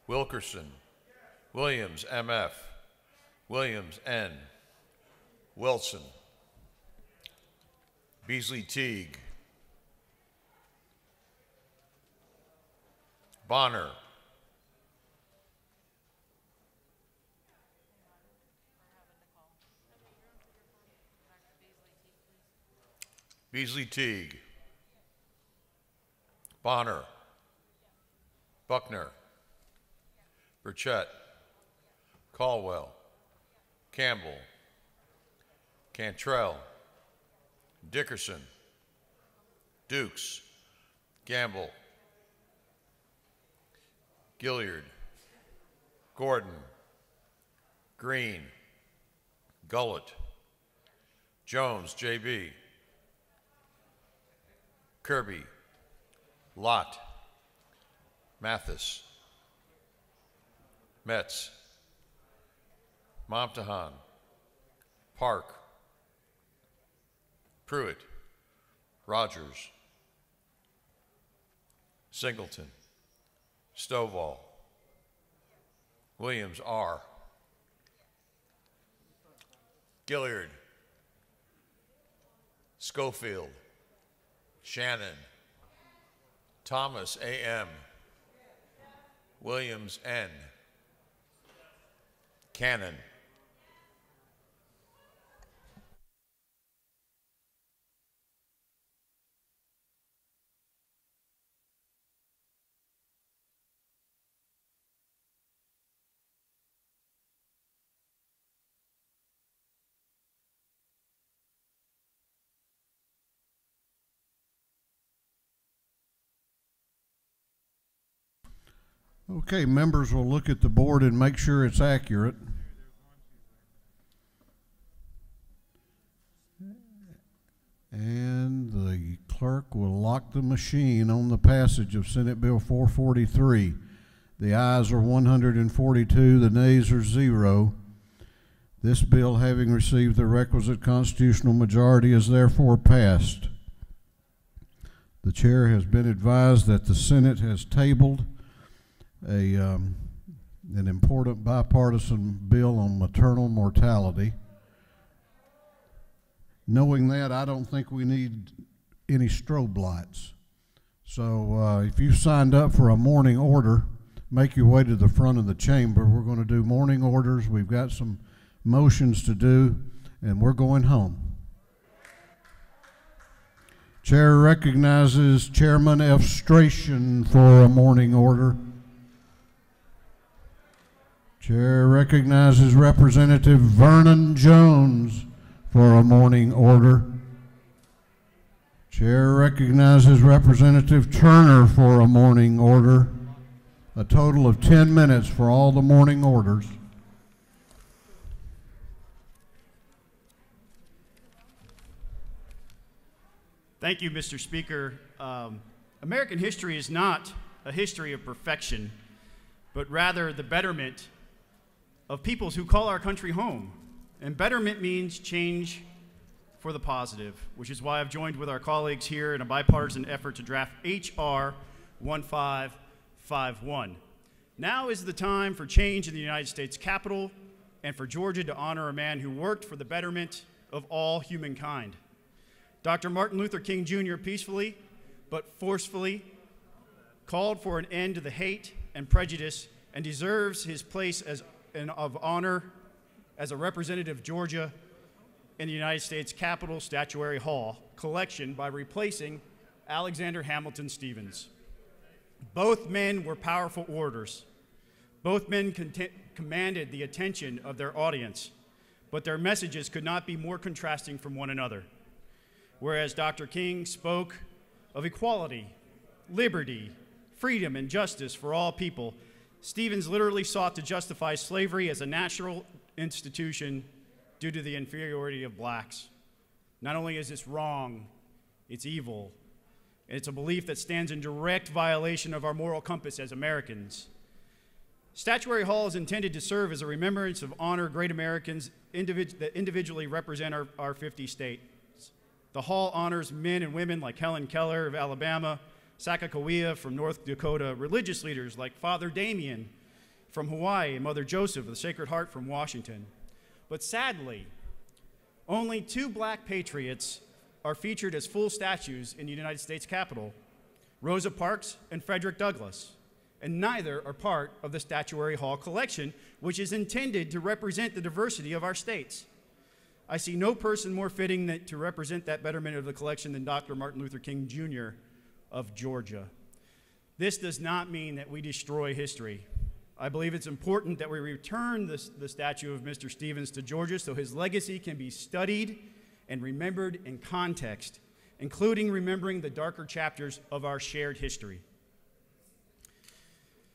Wilkerson, Williams M.F., Williams N., Wilson, Beasley Teague, Bonner, Beasley Teague, Bonner, Buckner, Burchett, Caldwell, Campbell, Cantrell, Dickerson, Dukes, Gamble, Gilliard, Gordon, Green, Gullett, Jones, J.B., Kirby, Lott, Mathis, Metz, Momtahan, Park, Pruitt, Rogers, Singleton, Stovall, Williams R., Gilliard, Schofield, Shannon, Thomas A.M., Williams N., Cannon, Okay, members will look at the board and make sure it's accurate. And the clerk will lock the machine on the passage of Senate Bill 443. The ayes are 142, the nays are 0. This bill, having received the requisite constitutional majority, is therefore passed. The chair has been advised that the Senate has tabled an important bipartisan bill on maternal mortality. Knowing that, I don't think we need any strobe lights. So if you signed up for a morning order, make your way to the front of the chamber. We're going to do morning orders. We've got some motions to do, and we're going home. Chair recognizes Chairman F. Stration for a morning order. Chair recognizes Representative Vernon Jones for a morning order. Chair recognizes Representative Turner for a morning order. A total of 10 minutes for all the morning orders. Thank you, Mr. Speaker. American history is not a history of perfection, but rather the betterment of peoples who call our country home. And betterment means change for the positive, which is why I've joined with our colleagues here in a bipartisan effort to draft H.R. 1551. Now is the time for change in the United States Capitol and for Georgia to honor a man who worked for the betterment of all humankind. Dr. Martin Luther King Jr. peacefully but forcefully called for an end to the hate and prejudice and deserves his place of honor as a representative of Georgia in the United States Capitol Statuary Hall collection by replacing Alexander Hamilton Stevens. Both men were powerful orators. Both men commanded the attention of their audience, but their messages could not be more contrasting from one another. Whereas Dr. King spoke of equality, liberty, freedom, and justice for all people, Stevens literally sought to justify slavery as a natural institution due to the inferiority of blacks. Not only is this wrong, it's evil. It's a belief that stands in direct violation of our moral compass as Americans. Statuary Hall is intended to serve as a remembrance of honor great Americans that individually represent our 50 states. The hall honors men and women like Helen Keller of Alabama, Sacagawea from North Dakota, religious leaders like Father Damien from Hawaii and Mother Joseph of the Sacred Heart from Washington. But sadly, only 2 black patriots are featured as full statues in the United States Capitol, Rosa Parks and Frederick Douglass, and neither are part of the Statuary Hall collection, which is intended to represent the diversity of our states. I see no person more fitting to represent that betterment of the collection than Dr. Martin Luther King Jr. of Georgia. This does not mean that we destroy history. I believe it's important that we return the statue of Mr. Stevens to Georgia so his legacy can be studied and remembered in context, including remembering the darker chapters of our shared history.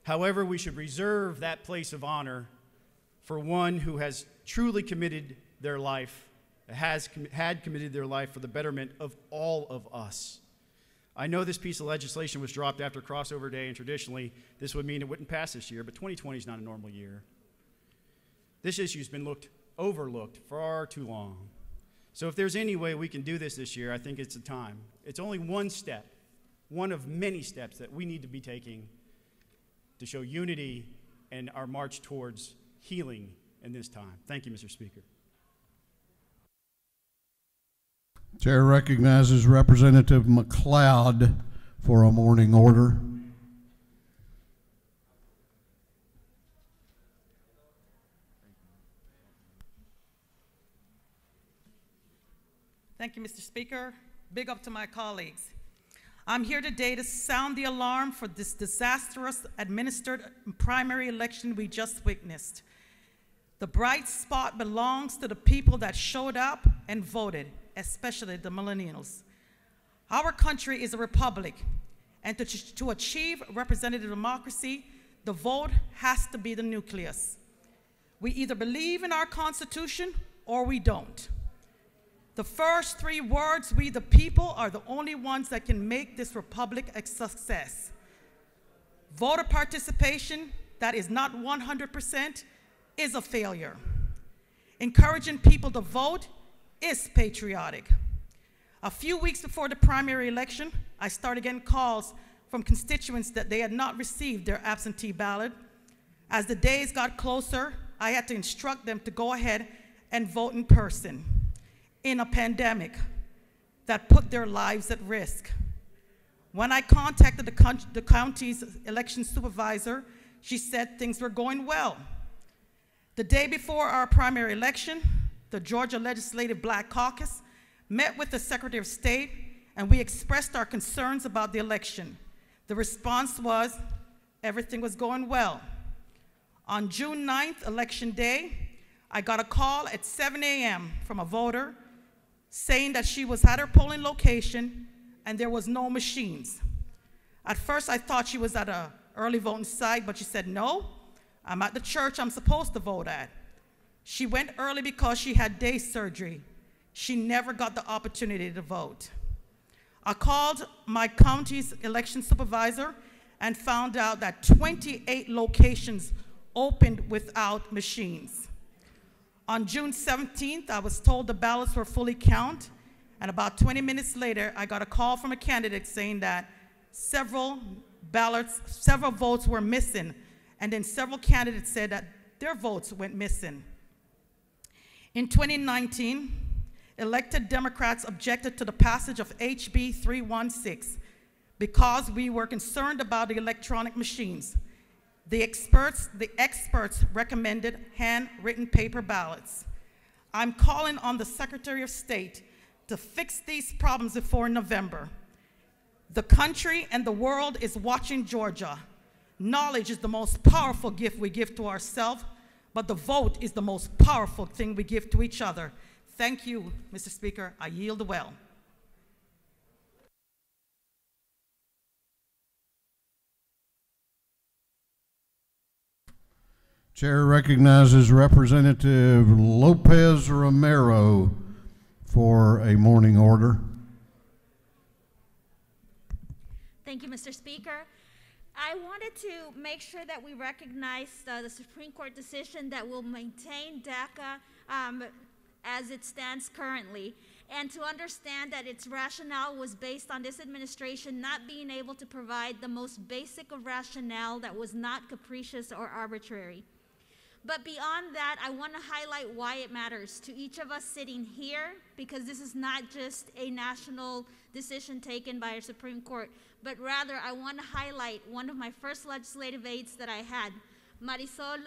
However, we should reserve that place of honor for one who has truly committed their life, had committed their life for the betterment of all of us. I know this piece of legislation was dropped after crossover day, and traditionally this would mean it wouldn't pass this year, but 2020 is not a normal year. This issue's been overlooked far too long. So if there's any way we can do this year, I think it's the time. It's only one step, one of many steps that we need to be taking to show unity and our march towards healing in this time. Thank you, Mr. Speaker. Chair recognizes Representative McLeod for a morning order. Thank you, Mr. Speaker. Big up to my colleagues. I'm here today to sound the alarm for this disastrous administered primary election we just witnessed. The bright spot belongs to the people that showed up and voted, especially the millennials. Our country is a republic, and to achieve representative democracy, The vote has to be the nucleus. We either believe in our Constitution or we don't. The first three words, we the people, are the only ones that can make this republic a success. Voter participation that is not 100% is a failure. Encouraging people to vote is patriotic. A few weeks before the primary election, I started getting calls from constituents that they had not received their absentee ballot. As the days got closer, I had to instruct them to go ahead and vote in person in a pandemic that put their lives at risk. When I contacted the county's election supervisor, she said things were going well. The day before our primary election, the Georgia Legislative Black Caucus met with the Secretary of State, and we expressed our concerns about the election. The response was everything was going well. On June 9th, Election Day, I got a call at 7 a.m. from a voter saying that she was at her polling location and there was no machines. At first, I thought she was at an early voting site, but she said, no, I'm at the church I'm supposed to vote at. She went early because she had day surgery. She never got the opportunity to vote. I called my county's election supervisor and found out that 28 locations opened without machines. On June 17th, I was told the ballots were fully counted, and about 20 minutes later, I got a call from a candidate saying that several votes were missing, and then several candidates said that their votes went missing. In 2019, elected Democrats objected to the passage of HB 316 because we were concerned about the electronic machines. The experts recommended handwritten paper ballots. I'm calling on the Secretary of State to fix these problems before November. The country and the world is watching Georgia. Knowledge is the most powerful gift we give to ourselves, but the vote is the most powerful thing we give to each other. Thank you, Mr. Speaker. I yield well. Chair recognizes Representative Lopez Romero for a morning order. Thank you, Mr. Speaker. I wanted to make sure that we recognize the Supreme Court decision that will maintain DACA as it stands currently, and to understand that its rationale was based on this administration not being able to provide the most basic of rationale that was not capricious or arbitrary. But beyond that, I want to highlight why it matters to each of us sitting here, because this is not just a national decision taken by our Supreme Court, but rather I want to highlight one of my first legislative aides that I had. Marisol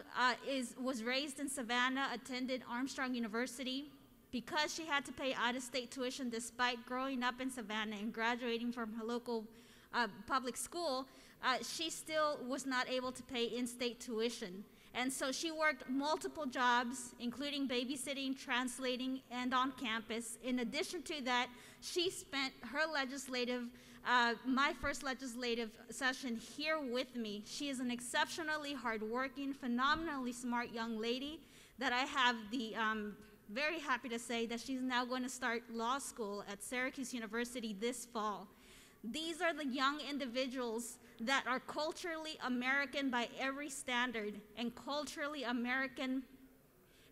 was raised in Savannah, attended Armstrong University. Because she had to pay out-of-state tuition despite growing up in Savannah and graduating from her local public school, she still was not able to pay in-state tuition. And so she worked multiple jobs, including babysitting, translating, and on campus. In addition to that, she spent her my first legislative session here with me. She is an exceptionally hardworking, phenomenally smart young lady that I have the very happy to say that she's now going to start law school at Syracuse University this fall. These are the young individuals that are culturally American by every standard, and culturally American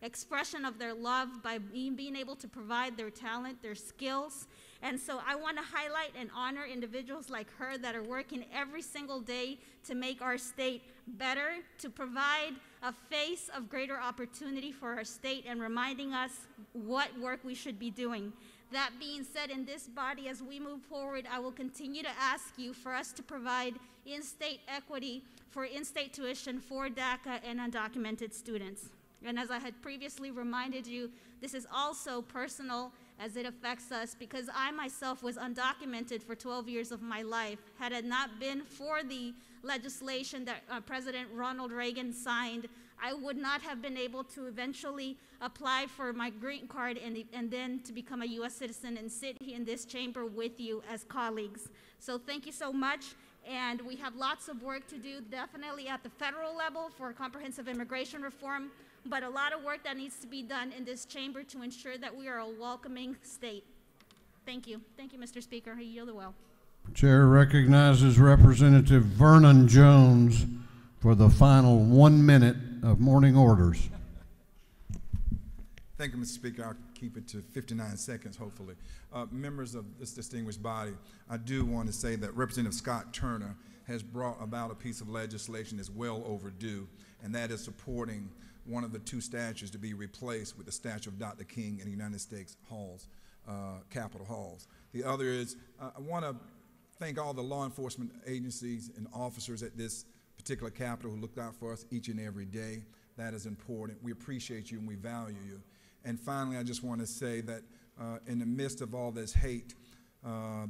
expression of their love by being able to provide their talent, their skills. And so I want to highlight and honor individuals like her that are working every single day to make our state better, to provide a face of greater opportunity for our state and reminding us what work we should be doing. That being said, in this body, as we move forward, I will continue to ask you for us to provide in-state equity for in-state tuition for DACA and undocumented students. And as I had previously reminded you, this is also personal as it affects us, because I myself was undocumented for 12 years of my life. Had it not been for the legislation that President Ronald Reagan signed, I would not have been able to eventually apply for my green card and then to become a U.S. citizen and sit here in this chamber with you as colleagues. So thank you so much. and we have lots of work to do, definitely at the federal level for comprehensive immigration reform, but a lot of work that needs to be done in this chamber to ensure that we are a welcoming state. Thank you. Thank you, Mr. Speaker. I yield the well. Chair recognizes Representative Vernon Jones for the final 1 minute of morning orders. Thank you, Mr. Speaker. I'll keep it to 59 seconds, hopefully. Members of this distinguished body, I do want to say that Representative Scott Turner has brought about a piece of legislation that's well overdue, and that is supporting one of the two statues to be replaced with the statue of Dr. King in the United States halls, Capitol halls. The other is, I want to thank all the law enforcement agencies and officers at this particular Capitol who look out for us each and every day. That is important. We appreciate you and we value you. And finally, I just want to say that in the midst of all this hate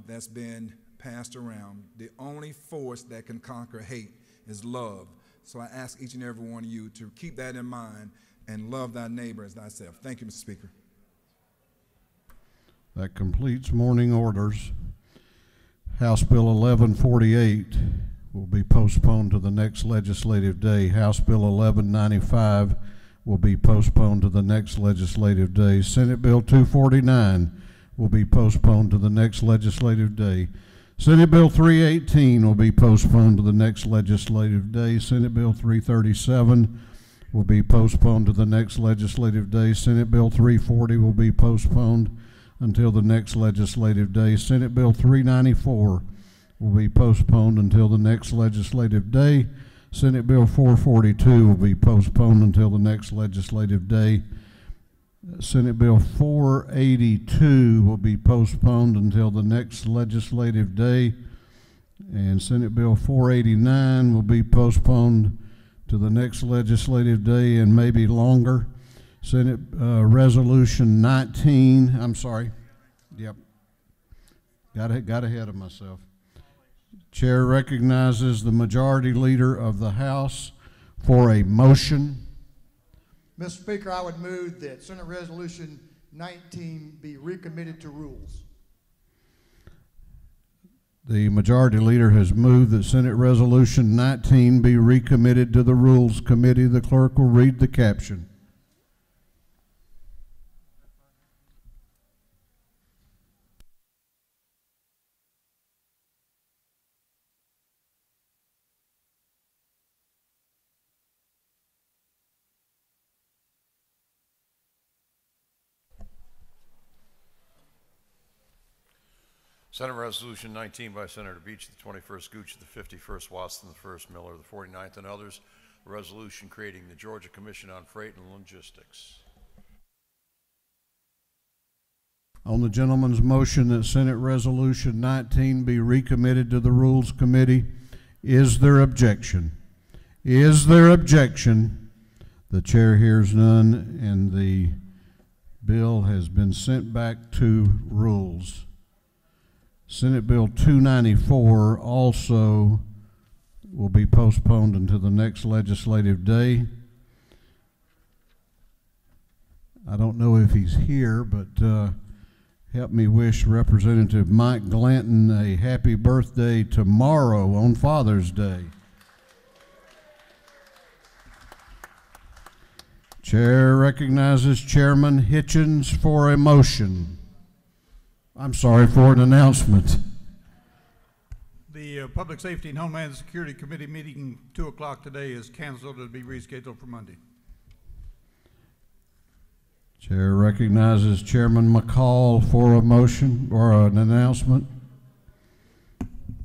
that's been passed around, the only force that can conquer hate is love. So I ask each and every one of you to keep that in mind and love thy neighbor as thyself. Thank you, Mr. Speaker. That completes morning orders. House Bill 1148 will be postponed to the next legislative day. House Bill 1195 will be postponed to the next legislative day. Senate Bill 249 will be postponed to the next legislative day. Senate Bill 318 will be postponed to the next legislative day. Senate Bill 337 will be postponed to the next legislative day. Senate Bill 340 will be postponed until the next legislative day. Senate Bill 394 will be postponed until the next legislative day. Senate Bill 442 will be postponed until the next legislative day. Senate Bill 482 will be postponed until the next legislative day. And Senate Bill 489 will be postponed to the next legislative day and maybe longer. Senate Resolution 19, I'm sorry. Yep. Got ahead of myself. Chair recognizes the Majority Leader of the House for a motion. Mr. Speaker, I would move that Senate Resolution 19 be recommitted to rules. The Majority Leader has moved that Senate Resolution 19 be recommitted to the Rules Committee. The clerk will read the caption. Senate Resolution 19 by Senator Beach, the 21st Gooch, the 51st Watson, the 1st Miller, the 49th, and others. A resolution creating the Georgia Commission on Freight and Logistics. On the gentleman's motion that Senate Resolution 19 be recommitted to the Rules Committee, is there objection? Is there objection? The chair hears none, and the bill has been sent back to Rules. Senate Bill 294 also will be postponed until the next legislative day. I don't know if he's here, but help me wish Representative Mike Glanton a happy birthday tomorrow on Father's Day. Chair recognizes Chairman Hitchens for a motion. I'm sorry, for an announcement. The Public Safety and Homeland Security Committee meeting 2 o'clock today is canceled to be rescheduled for Monday. Chair recognizes Chairman McCall for a motion or an announcement.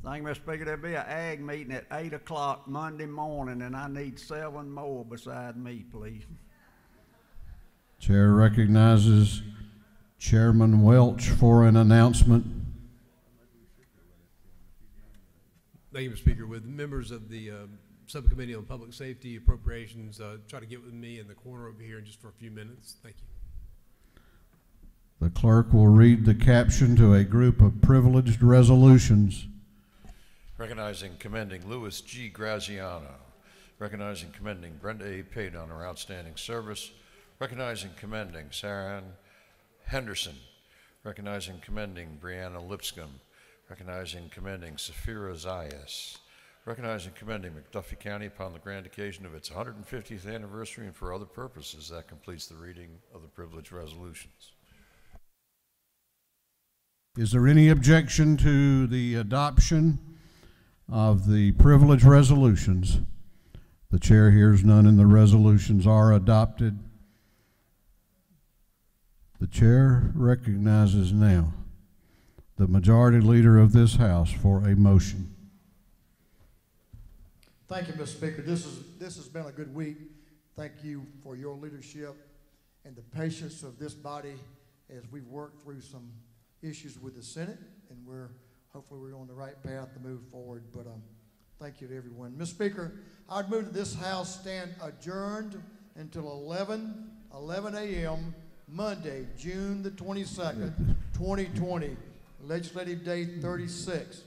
Thank you, Mr. Speaker. There'll be an ag meeting at 8 o'clock Monday morning, and I need 7 more beside me, please. Chair recognizes Chairman Welch for an announcement. Thank you, Mr. Speaker. With members of the Subcommittee on Public Safety Appropriations, try to get with me in the corner over here just for a few minutes. Thank you. The clerk will read the caption to a group of privileged resolutions. Recognizing, commending Louis G. Graziano. Recognizing, commending Brenda A. Pate on her outstanding service. Recognizing, commending Sharon Henderson. Recognizing, commending Brianna Lipscomb. Recognizing and commending Safira Zayas. Recognizing and commending McDuffie County upon the grand occasion of its 150th anniversary and for other purposes. That completes the reading of the privileged resolutions. Is there any objection to the adoption of the privilege resolutions? The chair hears none and the resolutions are adopted. The chair recognizes now the majority leader of this House for a motion. Thank you, Mr. Speaker. This has been a good week. Thank you for your leadership and the patience of this body as we've worked through some issues with the Senate, and hopefully we're on the right path to move forward. But thank you to everyone. Mr. Speaker, I'd move that this House stand adjourned until 11 a.m. Monday, June the 22nd, 2020, Legislative Day 36.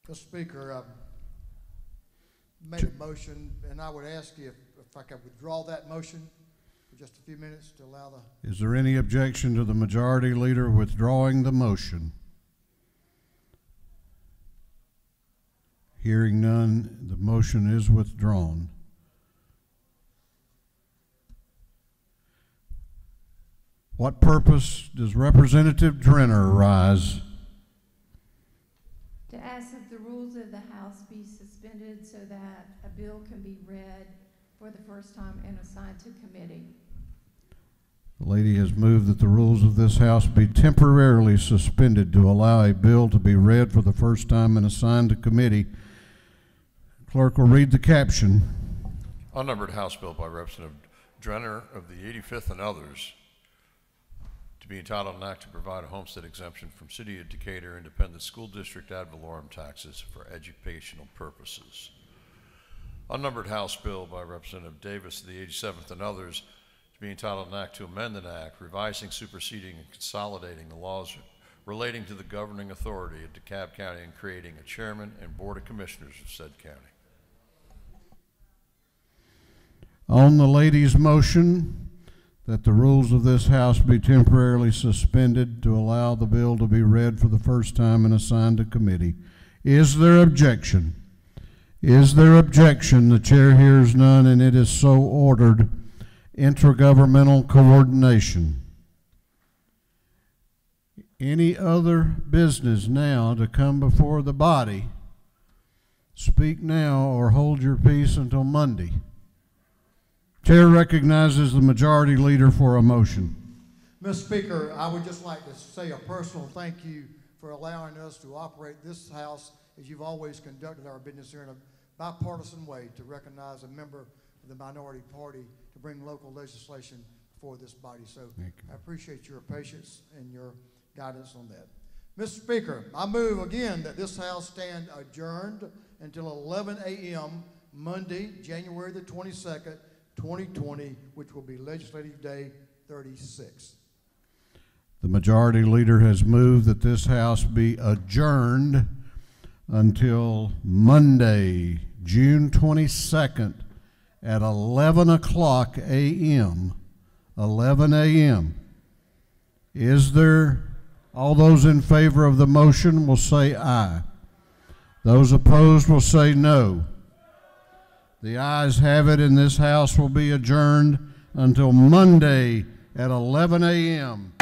Mr. Speaker, I made a motion, and I would ask you if I could withdraw that motion for just a few minutes to allow the... Is there any objection to the majority leader withdrawing the motion? Hearing none, the motion is withdrawn. What purpose does Representative Drenner rise? To ask that the rules of the House be suspended so that a bill can be read for the first time and assigned to committee. The lady has moved that the rules of this House be temporarily suspended to allow a bill to be read for the first time and assigned to committee. Clerk will read the caption. Unnumbered House Bill by Representative Drenner of the 85th and others, to be entitled an act to provide a homestead exemption from City of Decatur Independent School District ad valorem taxes for educational purposes. Unnumbered House Bill by Representative Davis of the 87th and others, to be entitled an act to amend an act revising, superseding, and consolidating the laws relating to the governing authority of DeKalb County and creating a chairman and board of commissioners of said county. On the lady's motion that the rules of this House be temporarily suspended to allow the bill to be read for the first time and assigned to committee, is there objection? Is there objection? The chair hears none, and it is so ordered. Intergovernmental coordination. Any other business now to come before the body? Speak now or hold your peace until Monday. Chair recognizes the majority leader for a motion. Mr. Speaker, I would just like to say a personal thank you for allowing us to operate this House as you've always conducted our business here in a bipartisan way to recognize a member of the minority party to bring local legislation before this body. So I appreciate your patience and your guidance on that. Mr. Speaker, I move again that this House stand adjourned until 11 a.m. Monday, January the 22nd, 2020, which will be Legislative Day 36. The majority leader has moved that this House be adjourned until Monday, June 22nd at 11 o'clock a.m. 11 a.m. Is there, all those in favor of the motion will say aye. Those opposed will say no. The ayes have it, and this House will be adjourned until Monday at 11 a.m.